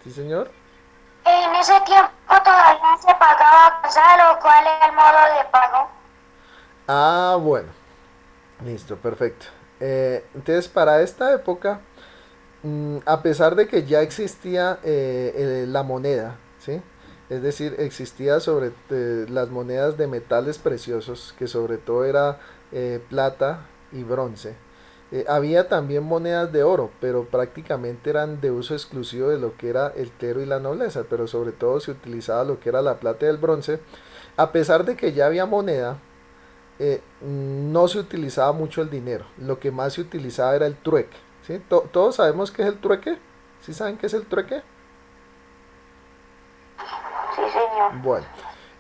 Sí, señor. En ese tiempo todavía se pagaba casar, o cuál era el modo de pago. Ah, bueno. Listo, perfecto. Entonces, para esta época, a pesar de que ya existía la moneda, ¿sí? Es decir, existía sobre las monedas de metales preciosos, que sobre todo era plata y bronce. Había también monedas de oro, pero prácticamente eran de uso exclusivo de lo que era el clero y la nobleza, pero sobre todo se utilizaba lo que era la plata y el bronce. A pesar de que ya había moneda, no se utilizaba mucho el dinero, lo que más se utilizaba era el trueque, ¿sí? Todos sabemos qué es el trueque, ¿sí saben qué es el trueque? Sí, señor. Bueno,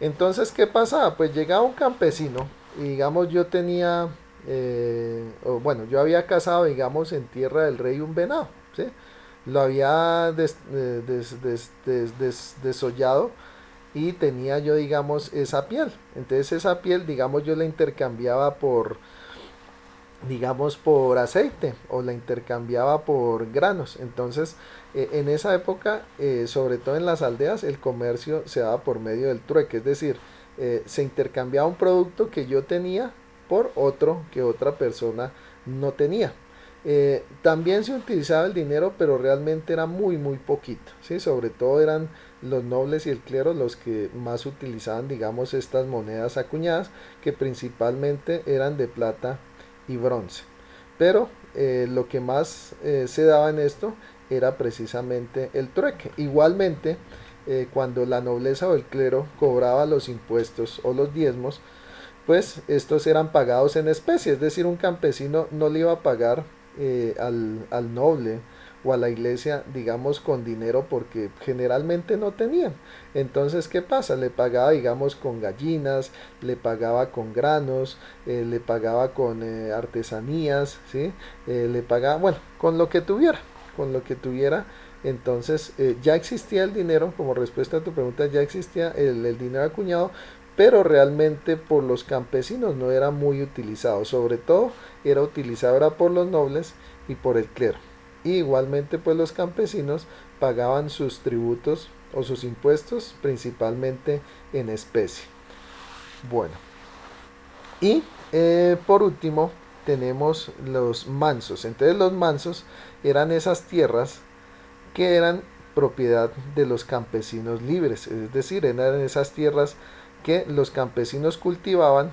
entonces, ¿qué pasaba? Pues llegaba un campesino y digamos yo tenía, yo había cazado, digamos, en tierra del rey un venado, ¿sí? Lo había desollado y tenía yo, digamos, esa piel. Entonces esa piel, digamos, yo la intercambiaba por, digamos, por aceite o la intercambiaba por granos. Entonces en esa época, sobre todo en las aldeas, el comercio se daba por medio del trueque, es decir, se intercambiaba un producto que yo tenía por otro que otra persona no tenía. También se utilizaba el dinero, pero realmente era muy, muy poquito, ¿sí? Sobre todo eran los nobles y el clero los que más utilizaban, digamos, estas monedas acuñadas, que principalmente eran de plata y bronce. Pero lo que más se daba en esto era precisamente el trueque. Igualmente, cuando la nobleza o el clero cobraba los impuestos o los diezmos, pues estos eran pagados en especie, es decir, un campesino no le iba a pagar al noble o a la iglesia, digamos, con dinero porque generalmente no tenían. Entonces, ¿qué pasa? Le pagaba, digamos, con gallinas, le pagaba con granos, le pagaba con artesanías, ¿sí? Le pagaba, bueno, con lo que tuviera, con lo que tuviera. Entonces, ya existía el dinero, como respuesta a tu pregunta, ya existía el dinero acuñado, pero realmente por los campesinos no era muy utilizado, sobre todo era utilizado ahora por los nobles y por el clero. Y igualmente pues los campesinos pagaban sus tributos o sus impuestos principalmente en especie. Bueno, y por último tenemos los mansos. Entonces los mansos eran esas tierras que eran propiedad de los campesinos libres, es decir, eran esas tierras que los campesinos cultivaban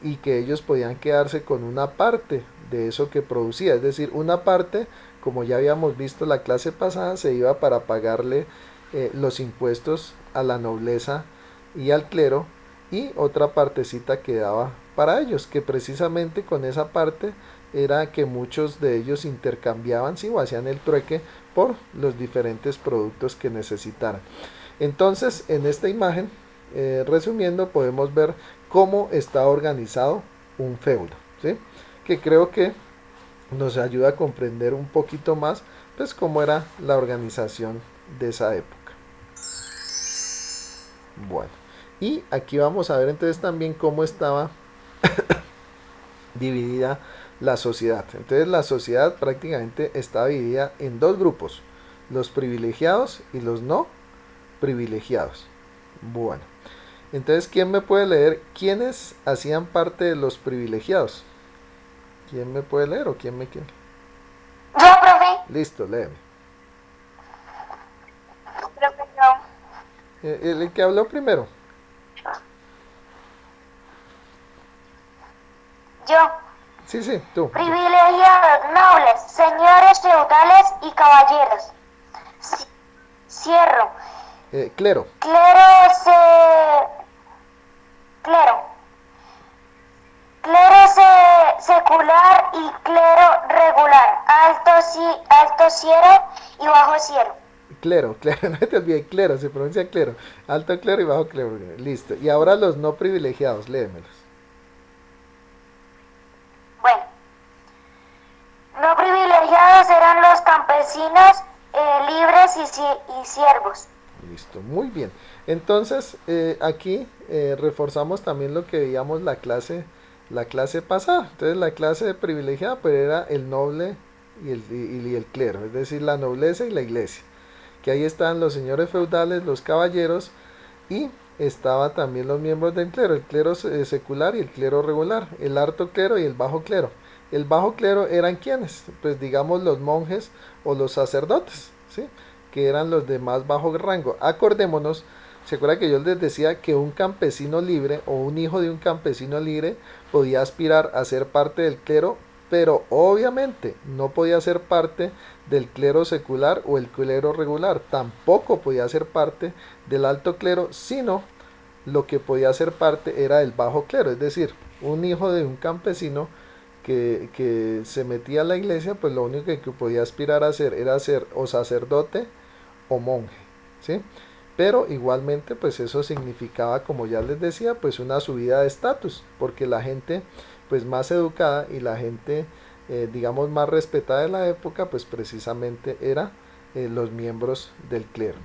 y que ellos podían quedarse con una parte de eso que producía, es decir, una parte, como ya habíamos visto la clase pasada, se iba para pagarle los impuestos a la nobleza y al clero, y otra partecita quedaba para ellos, que precisamente con esa parte era que muchos de ellos intercambiaban, sí, o hacían el trueque por los diferentes productos que necesitaran. Entonces, en esta imagen, resumiendo, podemos ver cómo está organizado un feudo, ¿sí? Que creo que nos ayuda a comprender un poquito más, pues, cómo era la organización de esa época. Bueno, y aquí vamos a ver entonces también cómo estaba dividida la sociedad. Entonces la sociedad prácticamente está dividida en dos grupos, los privilegiados y los no privilegiados. Bueno, entonces ¿quién me puede leer quiénes hacían parte de los privilegiados? ¿Quién me puede leer o quién me quiere? Yo, profe. Listo, léeme. Profe, yo. El que habló primero. Yo. Sí, sí, tú. Privilegiados, nobles, señores feudales y caballeros. Cierro. Clero. Clero. Clero secular y clero regular. Alto cielo y bajo cielo. Clero, no te olvides, clero, se pronuncia clero. Alto clero y bajo clero. Listo. Y ahora los no privilegiados, léemelos. Bueno, no privilegiados eran los campesinos libres y siervos. Listo, muy bien. Entonces, aquí reforzamos también lo que veíamos la clase pasada. Entonces, la clase privilegiada pues era el noble y el clero, es decir, la nobleza y la iglesia. Que ahí estaban los señores feudales, los caballeros, y estaba también los miembros del clero, el clero secular y el clero regular, el alto clero y el bajo clero. El bajo clero eran quienes, pues digamos los monjes o los sacerdotes, ¿sí? Que eran los de más bajo rango. Acordémonos, se acuerda que yo les decía que un campesino libre o un hijo de un campesino libre podía aspirar a ser parte del clero, pero obviamente no podía ser parte del clero secular o el clero regular, tampoco podía ser parte del alto clero, sino lo que podía ser parte era el bajo clero, es decir, un hijo de un campesino que se metía a la iglesia, pues lo único que podía aspirar a hacer era ser o sacerdote o monje, ¿sí? Pero igualmente pues eso significaba, como ya les decía, pues una subida de estatus, porque la gente pues más educada y la gente digamos más respetada de la época pues precisamente era los miembros del clero.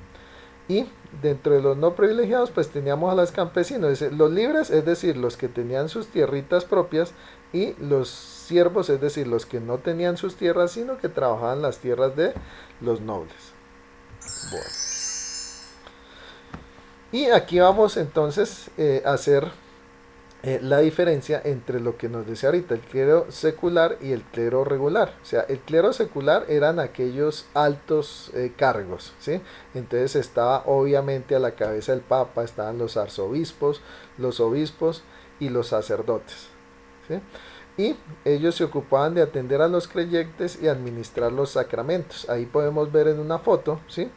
Y dentro de los no privilegiados pues teníamos a los campesinos, los libres, es decir, los que tenían sus tierritas propias, y los siervos, es decir, los que no tenían sus tierras sino que trabajaban las tierras de los nobles. Bueno. Y aquí vamos entonces a hacer la diferencia entre lo que nos decía ahorita, el clero secular y el clero regular. O sea, el clero secular eran aquellos altos cargos, ¿sí? Entonces estaba obviamente a la cabeza del papa, estaban los arzobispos, los obispos y los sacerdotes, ¿sí? Y ellos se ocupaban de atender a los creyentes y administrar los sacramentos. Ahí podemos ver en una foto, ¿sí?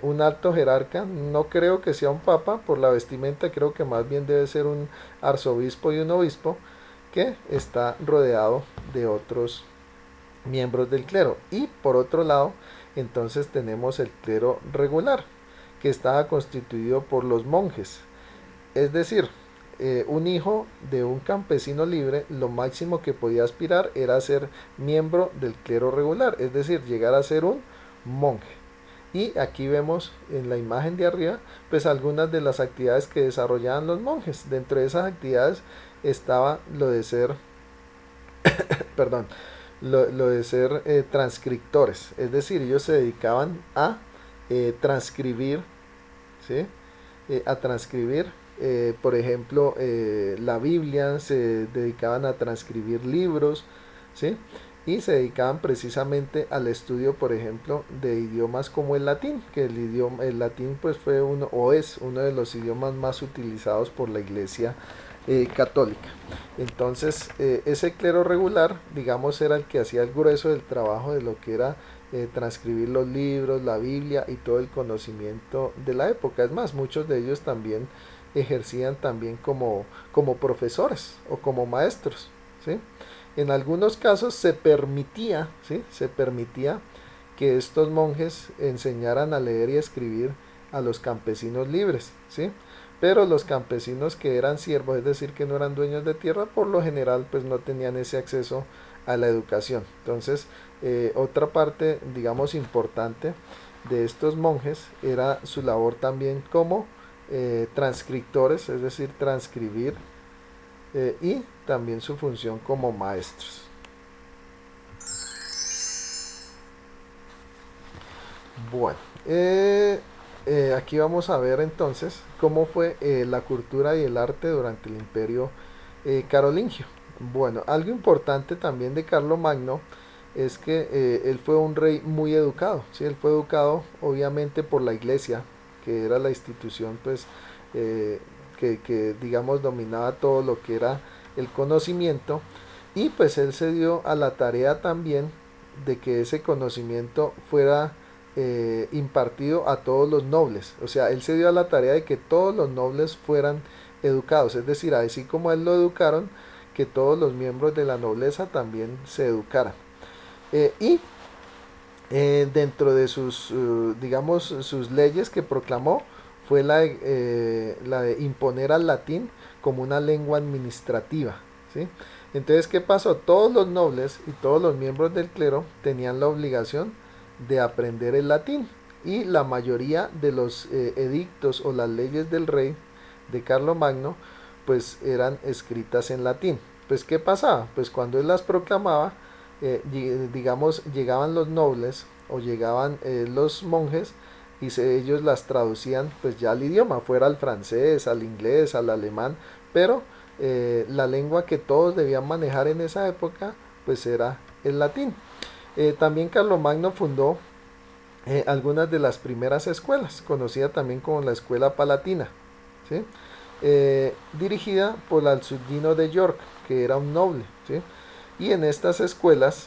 Un alto jerarca, no creo que sea un papa por la vestimenta, creo que más bien debe ser un arzobispo y un obispo que está rodeado de otros miembros del clero. Y por otro lado, entonces tenemos el clero regular, que estaba constituido por los monjes. Es decir, un hijo de un campesino libre, lo máximo que podía aspirar era ser miembro del clero regular, es decir, llegar a ser un monje. Y aquí vemos en la imagen de arriba, pues algunas de las actividades que desarrollaban los monjes. Dentro de esas actividades estaba lo de ser, perdón, lo de ser transcriptores. Es decir, ellos se dedicaban a transcribir, ¿sí? A transcribir, por ejemplo, la Biblia, se dedicaban a transcribir libros, ¿sí? Y se dedicaban precisamente al estudio, por ejemplo, de idiomas como el latín, que el latín pues fue uno o es uno de los idiomas más utilizados por la Iglesia católica. Entonces, ese clero regular, digamos, era el que hacía el grueso del trabajo de lo que era transcribir los libros, la Biblia y todo el conocimiento de la época. Es más, muchos de ellos también ejercían también como profesores o como maestros, ¿sí? En algunos casos se permitía, ¿sí? Se permitía que estos monjes enseñaran a leer y escribir a los campesinos libres, ¿sí? Pero los campesinos que eran siervos, es decir, que no eran dueños de tierra, por lo general pues no tenían ese acceso a la educación. Entonces, otra parte, digamos, importante de estos monjes era su labor también como transcriptores, es decir, transcribir, y también su función como maestros. Bueno, aquí vamos a ver entonces cómo fue la cultura y el arte durante el imperio carolingio. Bueno, algo importante también de Carlomagno es que él fue un rey muy educado, ¿sí? Él fue educado obviamente por la iglesia, que era la institución pues que digamos dominaba todo lo que era el conocimiento, y pues él se dio a la tarea también de que ese conocimiento fuera impartido a todos los nobles. O sea, él se dio a la tarea de que todos los nobles fueran educados, es decir, así como a él lo educaron, que todos los miembros de la nobleza también se educaran. Y dentro de sus, digamos, sus leyes que proclamó fue la de imponer al latín como una lengua administrativa, ¿sí? Entonces, ¿qué pasó? Todos los nobles y todos los miembros del clero tenían la obligación de aprender el latín, y la mayoría de los edictos o las leyes del rey de Carlomagno pues eran escritas en latín. Pues ¿qué pasaba? Pues cuando él las proclamaba, digamos, llegaban los nobles o llegaban los monjes y ellos las traducían pues ya al idioma, fuera al francés, al inglés, al alemán, pero la lengua que todos debían manejar en esa época pues era el latín. También Carlomagno fundó algunas de las primeras escuelas, conocida también como la Escuela Palatina, ¿sí? Dirigida por Alcudino de York, que era un noble, ¿sí? Y en estas escuelas,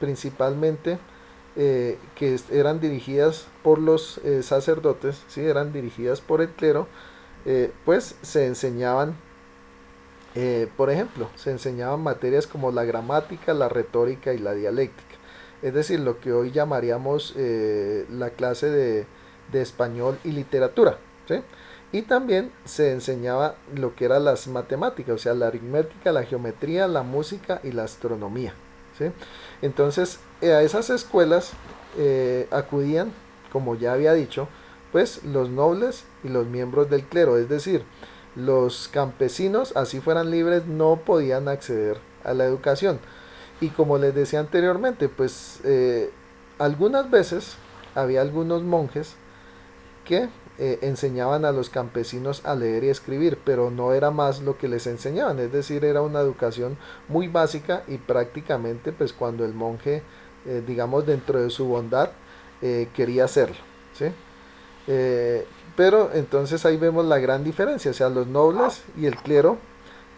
principalmente, que eran dirigidas por los sacerdotes, ¿sí? Eran dirigidas por el clero, pues se enseñaban, por ejemplo, se enseñaban materias como la gramática, la retórica y la dialéctica. Es decir, lo que hoy llamaríamos la clase de español y literatura, ¿sí? Y también se enseñaba lo que eran las matemáticas, o sea, la aritmética, la geometría, la música y la astronomía, ¿sí? Entonces, a esas escuelas acudían, como ya había dicho, pues los nobles y los miembros del clero, es decir, los campesinos, así fueran libres, no podían acceder a la educación. Y como les decía anteriormente, pues algunas veces había algunos monjes que enseñaban a los campesinos a leer y escribir, pero no era más lo que les enseñaban, es decir, era una educación muy básica y prácticamente pues cuando el monje, digamos dentro de su bondad, quería hacerlo, ¿sí? Eh, pero entonces ahí vemos la gran diferencia, o sea, los nobles y el clero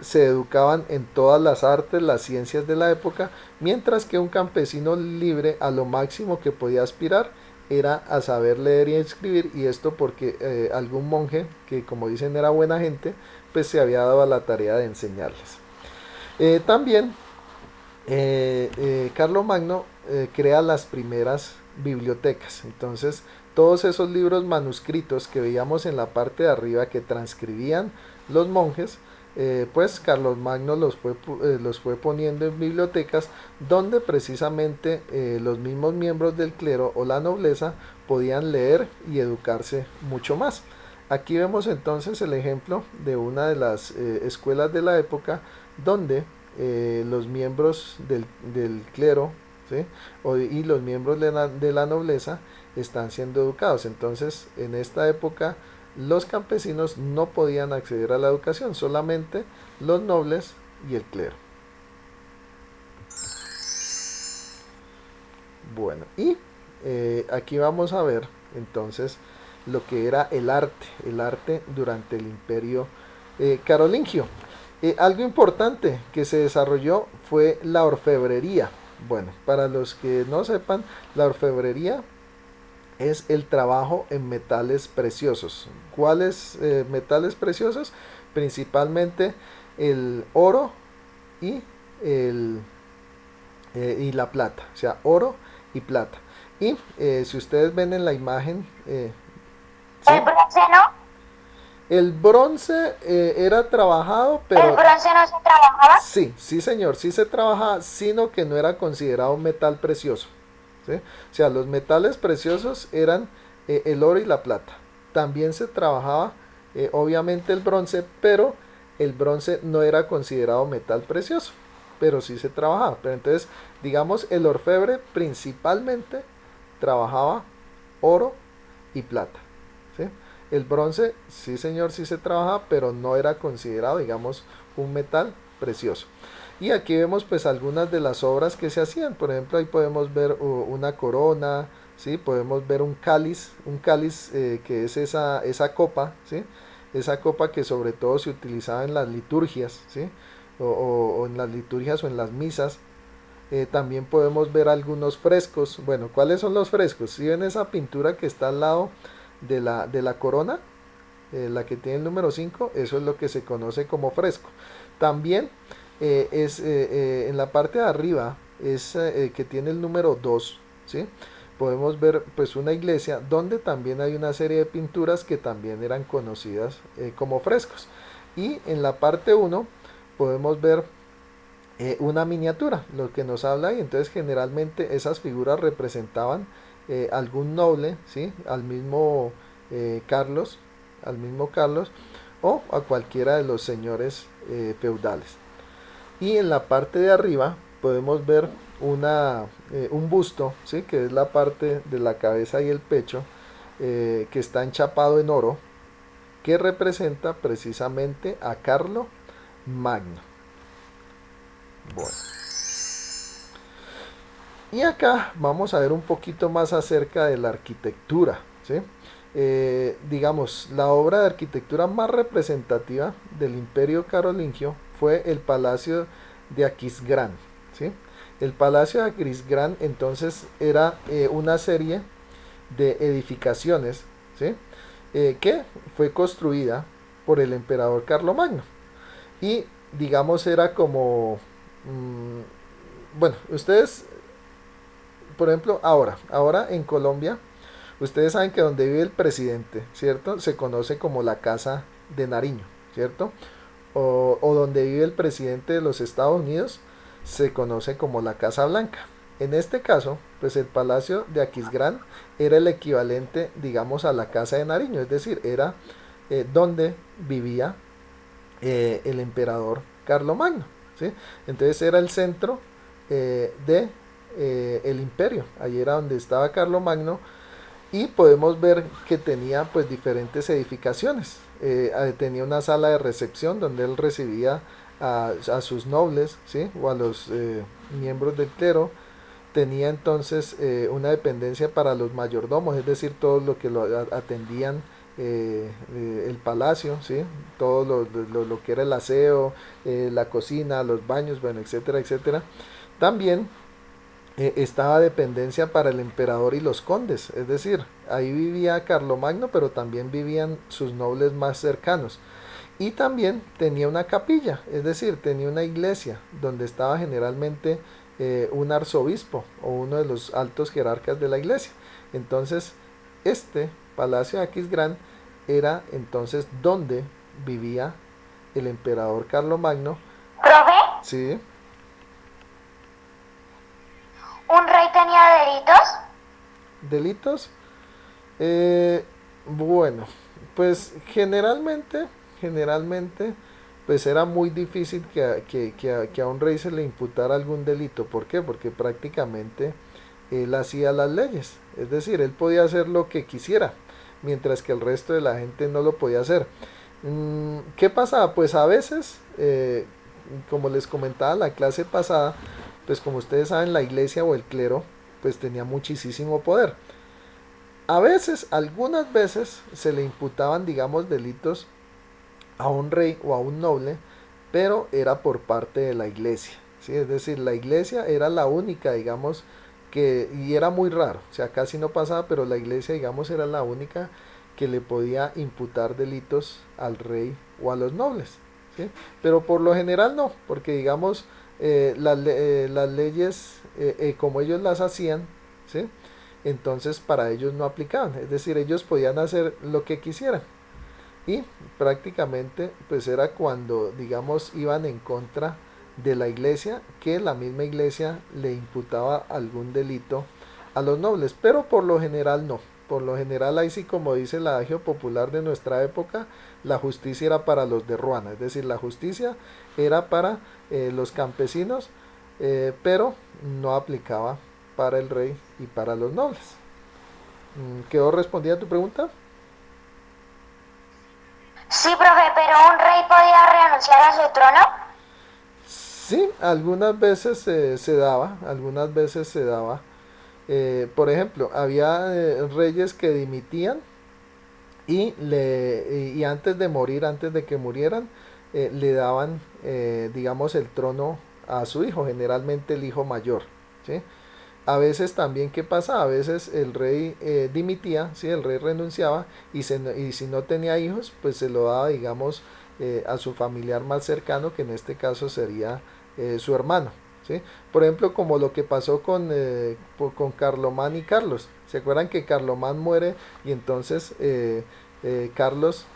se educaban en todas las artes, las ciencias de la época, mientras que un campesino libre a lo máximo que podía aspirar era a saber leer y escribir, y esto porque algún monje, que como dicen era buena gente, pues se había dado a la tarea de enseñarles. También Carlomagno crea las primeras bibliotecas, entonces todos esos libros manuscritos que veíamos en la parte de arriba que transcribían los monjes, pues Carlos Magno los fue poniendo en bibliotecas donde precisamente los mismos miembros del clero o la nobleza podían leer y educarse mucho más. Aquí vemos entonces el ejemplo de una de las escuelas de la época donde los miembros del clero, ¿sí? Y los miembros de la nobleza están siendo educados. Entonces en esta época los campesinos no podían acceder a la educación, solamente los nobles y el clero. Bueno, y aquí vamos a ver entonces lo que era el arte durante el imperio carolingio. Algo importante que se desarrolló fue la orfebrería. Bueno, para los que no sepan, la orfebrería es el trabajo en metales preciosos. ¿Cuáles metales preciosos? Principalmente el oro y, y la plata, o sea, oro y plata. Y si ustedes ven en la imagen, ¿sí? El bronce no. El bronce era trabajado, pero... ¿El bronce no se trabajaba? Sí, sí señor, sí se trabajaba, sino que no era considerado un metal precioso, ¿sí? O sea, los metales preciosos eran el oro y la plata. También se trabajaba, obviamente, el bronce, pero el bronce no era considerado metal precioso, pero sí se trabajaba. Pero entonces, digamos, el orfebre principalmente trabajaba oro y plata, ¿sí? El bronce, sí señor, sí se trabajaba, pero no era considerado, digamos, un metal precioso. Y aquí vemos pues algunas de las obras que se hacían. Por ejemplo, ahí podemos ver una corona, ¿sí? Podemos ver un cáliz que es esa copa, ¿sí? Esa copa que sobre todo se utilizaba en las liturgias, ¿sí? O en las liturgias o en las misas. También podemos ver algunos frescos. Bueno, ¿cuáles son los frescos? Si ven esa pintura que está al lado de la corona, la que tiene el número 5, eso es lo que se conoce como fresco. También en la parte de arriba es que tiene el número 2, ¿sí? Podemos ver pues una iglesia donde también hay una serie de pinturas que también eran conocidas como frescos. Y en la parte 1 podemos ver una miniatura, lo que nos habla ahí. Entonces generalmente esas figuras representaban algún noble, ¿sí? Carlos, al mismo Carlos, o a cualquiera de los señores feudales. Y en la parte de arriba podemos ver un busto, ¿sí? Que es la parte de la cabeza y el pecho, que está enchapado en oro, que representa precisamente a Carlo Magno. Bueno. Y acá vamos a ver un poquito más acerca de la arquitectura, ¿sí? Digamos, la obra de arquitectura más representativa del imperio carolingio fue el Palacio de Aquisgrán, ¿sí? El Palacio de Aquisgrán entonces era una serie de edificaciones, ¿sí? Que fue construida por el emperador Carlomagno. Y digamos era como... bueno, ustedes, por ejemplo, ahora en Colombia, ustedes saben que donde vive el presidente, ¿cierto? Se conoce como la Casa de Nariño, ¿cierto? O donde vive el presidente de los Estados Unidos, se conoce como la Casa Blanca. En este caso, pues el Palacio de Aquisgrán era el equivalente, digamos, a la Casa de Nariño, es decir, era donde vivía el emperador Carlomagno, ¿sí? Entonces era el centro de el imperio. Ahí era donde estaba Carlomagno y podemos ver que tenía pues diferentes edificaciones. Tenía una sala de recepción donde él recibía a sus nobles, ¿sí? O a los miembros del clero. Tenía entonces una dependencia para los mayordomos, es decir, todos los que lo atendían el palacio, ¿sí? Todo lo que era el aseo, la cocina, los baños, bueno, etcétera, etcétera. También estaba dependencia para el emperador y los condes, es decir, ahí vivía Carlomagno, pero también vivían sus nobles más cercanos. Y también tenía una capilla, es decir, tenía una iglesia donde estaba generalmente un arzobispo o uno de los altos jerarcas de la iglesia. Entonces, este Palacio de Aquisgrán era entonces donde vivía el emperador Carlomagno. Profe, Sí, ¿un rey tenía delitos? delitos. Bueno, pues generalmente, pues era muy difícil que a un rey se le imputara algún delito. ¿Por qué? Porque prácticamente él hacía las leyes, es decir, él podía hacer lo que quisiera, mientras que el resto de la gente no lo podía hacer. ¿Qué pasaba? Pues a veces, como les comentaba en la clase pasada, pues como ustedes saben, la iglesia o el clero, pues tenía muchísimo poder. A veces, algunas veces, se le imputaban, digamos, delitos a un rey o a un noble, pero era por parte de la iglesia, ¿sí? Es decir, la iglesia era la única, digamos, y era muy raro, o sea, casi no pasaba, pero la iglesia, digamos, era la única que le podía imputar delitos al rey o a los nobles, ¿sí? Pero por lo general no, porque digamos, las leyes, como ellos las hacían, ¿sí? Entonces para ellos no aplicaban, es decir, ellos podían hacer lo que quisieran. Y prácticamente pues era cuando digamos iban en contra de la iglesia que la misma iglesia le imputaba algún delito a los nobles, pero por lo general no. Por lo general ahí sí, como dice el adagio popular de nuestra época, la justicia era para los de Ruana, es decir, la justicia era para los campesinos, pero no aplicaba para el rey y para los nobles. ¿Quedó respondida tu pregunta? Sí, profe, pero un rey podía renunciar a su trono. Sí, algunas veces se daba, algunas veces se daba. Por ejemplo, había reyes que dimitían y antes de morir, antes de que murieran, le daban, digamos, el trono a su hijo, generalmente el hijo mayor, ¿sí? A veces también, ¿qué pasa? A veces el rey dimitía, ¿sí? El rey renunciaba y si no tenía hijos, pues se lo daba, digamos, a su familiar más cercano, que en este caso sería su hermano, ¿sí? Por ejemplo, como lo que pasó con Carlomán y Carlos. ¿Se acuerdan que Carlomán muere y entonces Carlos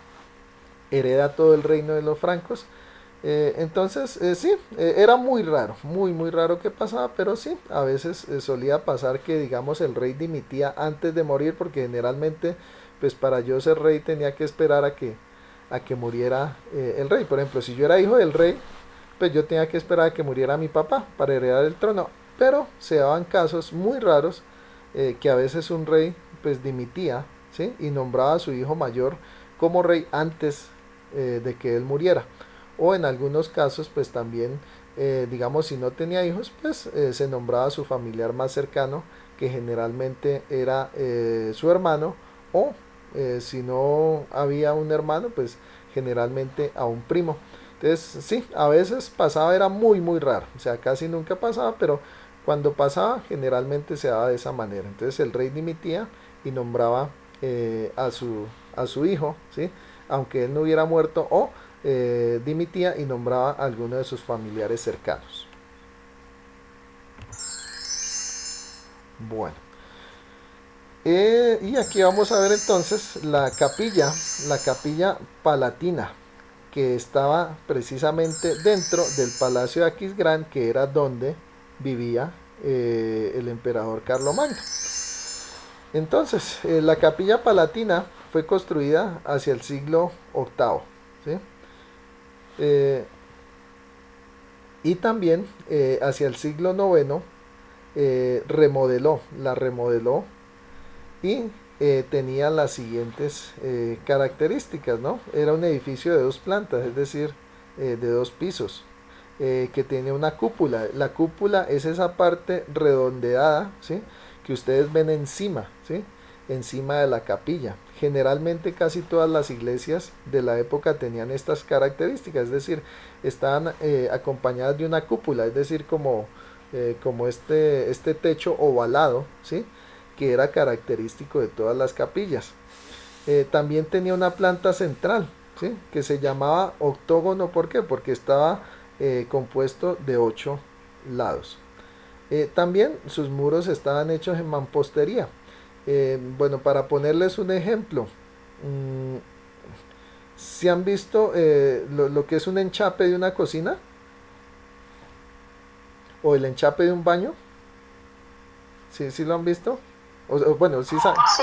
hereda todo el reino de los francos? Entonces, sí, era muy raro, muy raro que pasaba, pero sí, a veces solía pasar que, digamos, el rey dimitía antes de morir, porque generalmente, pues para yo ser rey tenía que esperar a que muriera el rey. Por ejemplo, si yo era hijo del rey, pues yo tenía que esperar a que muriera mi papá para heredar el trono. Pero se daban casos muy raros que a veces un rey, pues dimitía, ¿sí? Y nombraba a su hijo mayor como rey antes de que él muriera. O en algunos casos pues también digamos si no tenía hijos pues se nombraba a su familiar más cercano, que generalmente era su hermano, o si no había un hermano pues generalmente a un primo. Entonces sí, a veces pasaba, era muy raro, o sea, casi nunca pasaba, pero cuando pasaba generalmente se daba de esa manera. Entonces el rey dimitía y nombraba a su hijo, ¿sí? Aunque él no hubiera muerto, o dimitía y nombraba a alguno de sus familiares cercanos. Bueno, y aquí vamos a ver entonces la capilla palatina, que estaba precisamente dentro del Palacio de Aquisgrán, que era donde vivía el emperador Carlomagno. Entonces, la capilla palatina fue construida hacia el siglo VIII, ¿sí? Eh, y también hacia el siglo IX la remodeló y tenía las siguientes características, ¿no? Era un edificio de 2 plantas, es decir, de 2 pisos, que tiene una cúpula. La cúpula es esa parte redondeada, ¿sí? Que ustedes ven encima, ¿sí? Encima de la capilla. Generalmente casi todas las iglesias de la época tenían estas características, es decir, estaban acompañadas de una cúpula, es decir, como este techo ovalado, ¿sí? Que era característico de todas las capillas. También tenía una planta central, ¿sí? Que se llamaba octógono. ¿Por qué? Porque estaba compuesto de 8 lados. También sus muros estaban hechos en mampostería. Bueno, para ponerles un ejemplo, ¿si han visto lo que es un enchape de una cocina? ¿O el enchape de un baño? ¿Sí, sí lo han visto? Bueno, sí saben. Sí.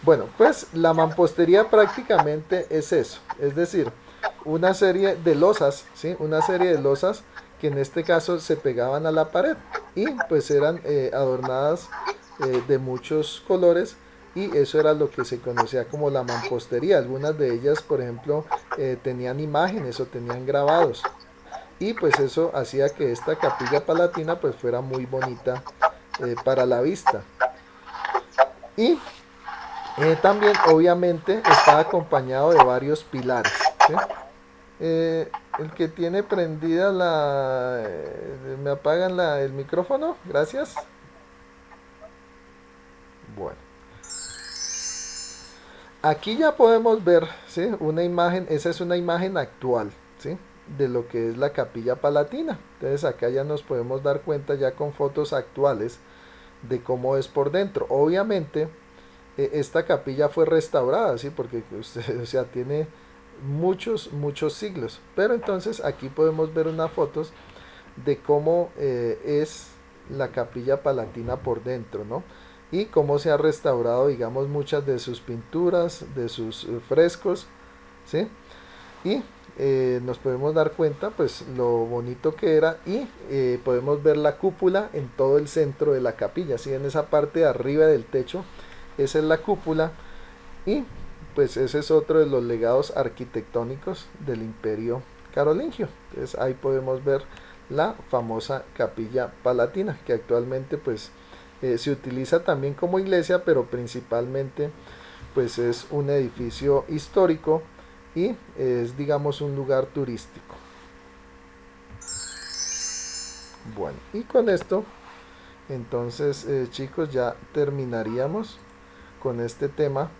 Bueno, pues la mampostería prácticamente es eso, es decir, una serie de losas, ¿sí? Una serie de losas que en este caso se pegaban a la pared y pues eran adornadas de muchos colores, y eso era lo que se conocía como la mampostería. Algunas de ellas, por ejemplo, tenían imágenes o tenían grabados, y pues eso hacía que esta capilla palatina pues fuera muy bonita para la vista. Y también obviamente está acompañado de varios pilares, ¿sí? El que tiene prendida ¿me apagan el micrófono? Gracias. Bueno, aquí ya podemos ver, ¿sí? Una imagen. Esa es una imagen actual, ¿sí? De lo que es la capilla palatina. Entonces acá ya nos podemos dar cuenta ya con fotos actuales de cómo es por dentro. Obviamente esta capilla fue restaurada, ¿sí? Porque usted, o sea, tiene muchos siglos. Pero entonces aquí podemos ver unas fotos de cómo es la capilla palatina por dentro, ¿no? Y cómo se ha restaurado, digamos, muchas de sus pinturas, de sus frescos, ¿sí? Y nos podemos dar cuenta pues lo bonito que era, y podemos ver la cúpula en todo el centro de la capilla, ¿sí? En esa parte de arriba del techo, esa es la cúpula, y pues ese es otro de los legados arquitectónicos del Imperio Carolingio. Entonces ahí podemos ver la famosa capilla palatina, que actualmente pues se utiliza también como iglesia, pero principalmente pues es un edificio histórico y es, digamos, un lugar turístico. Bueno, y con esto entonces chicos, ya terminaríamos con este tema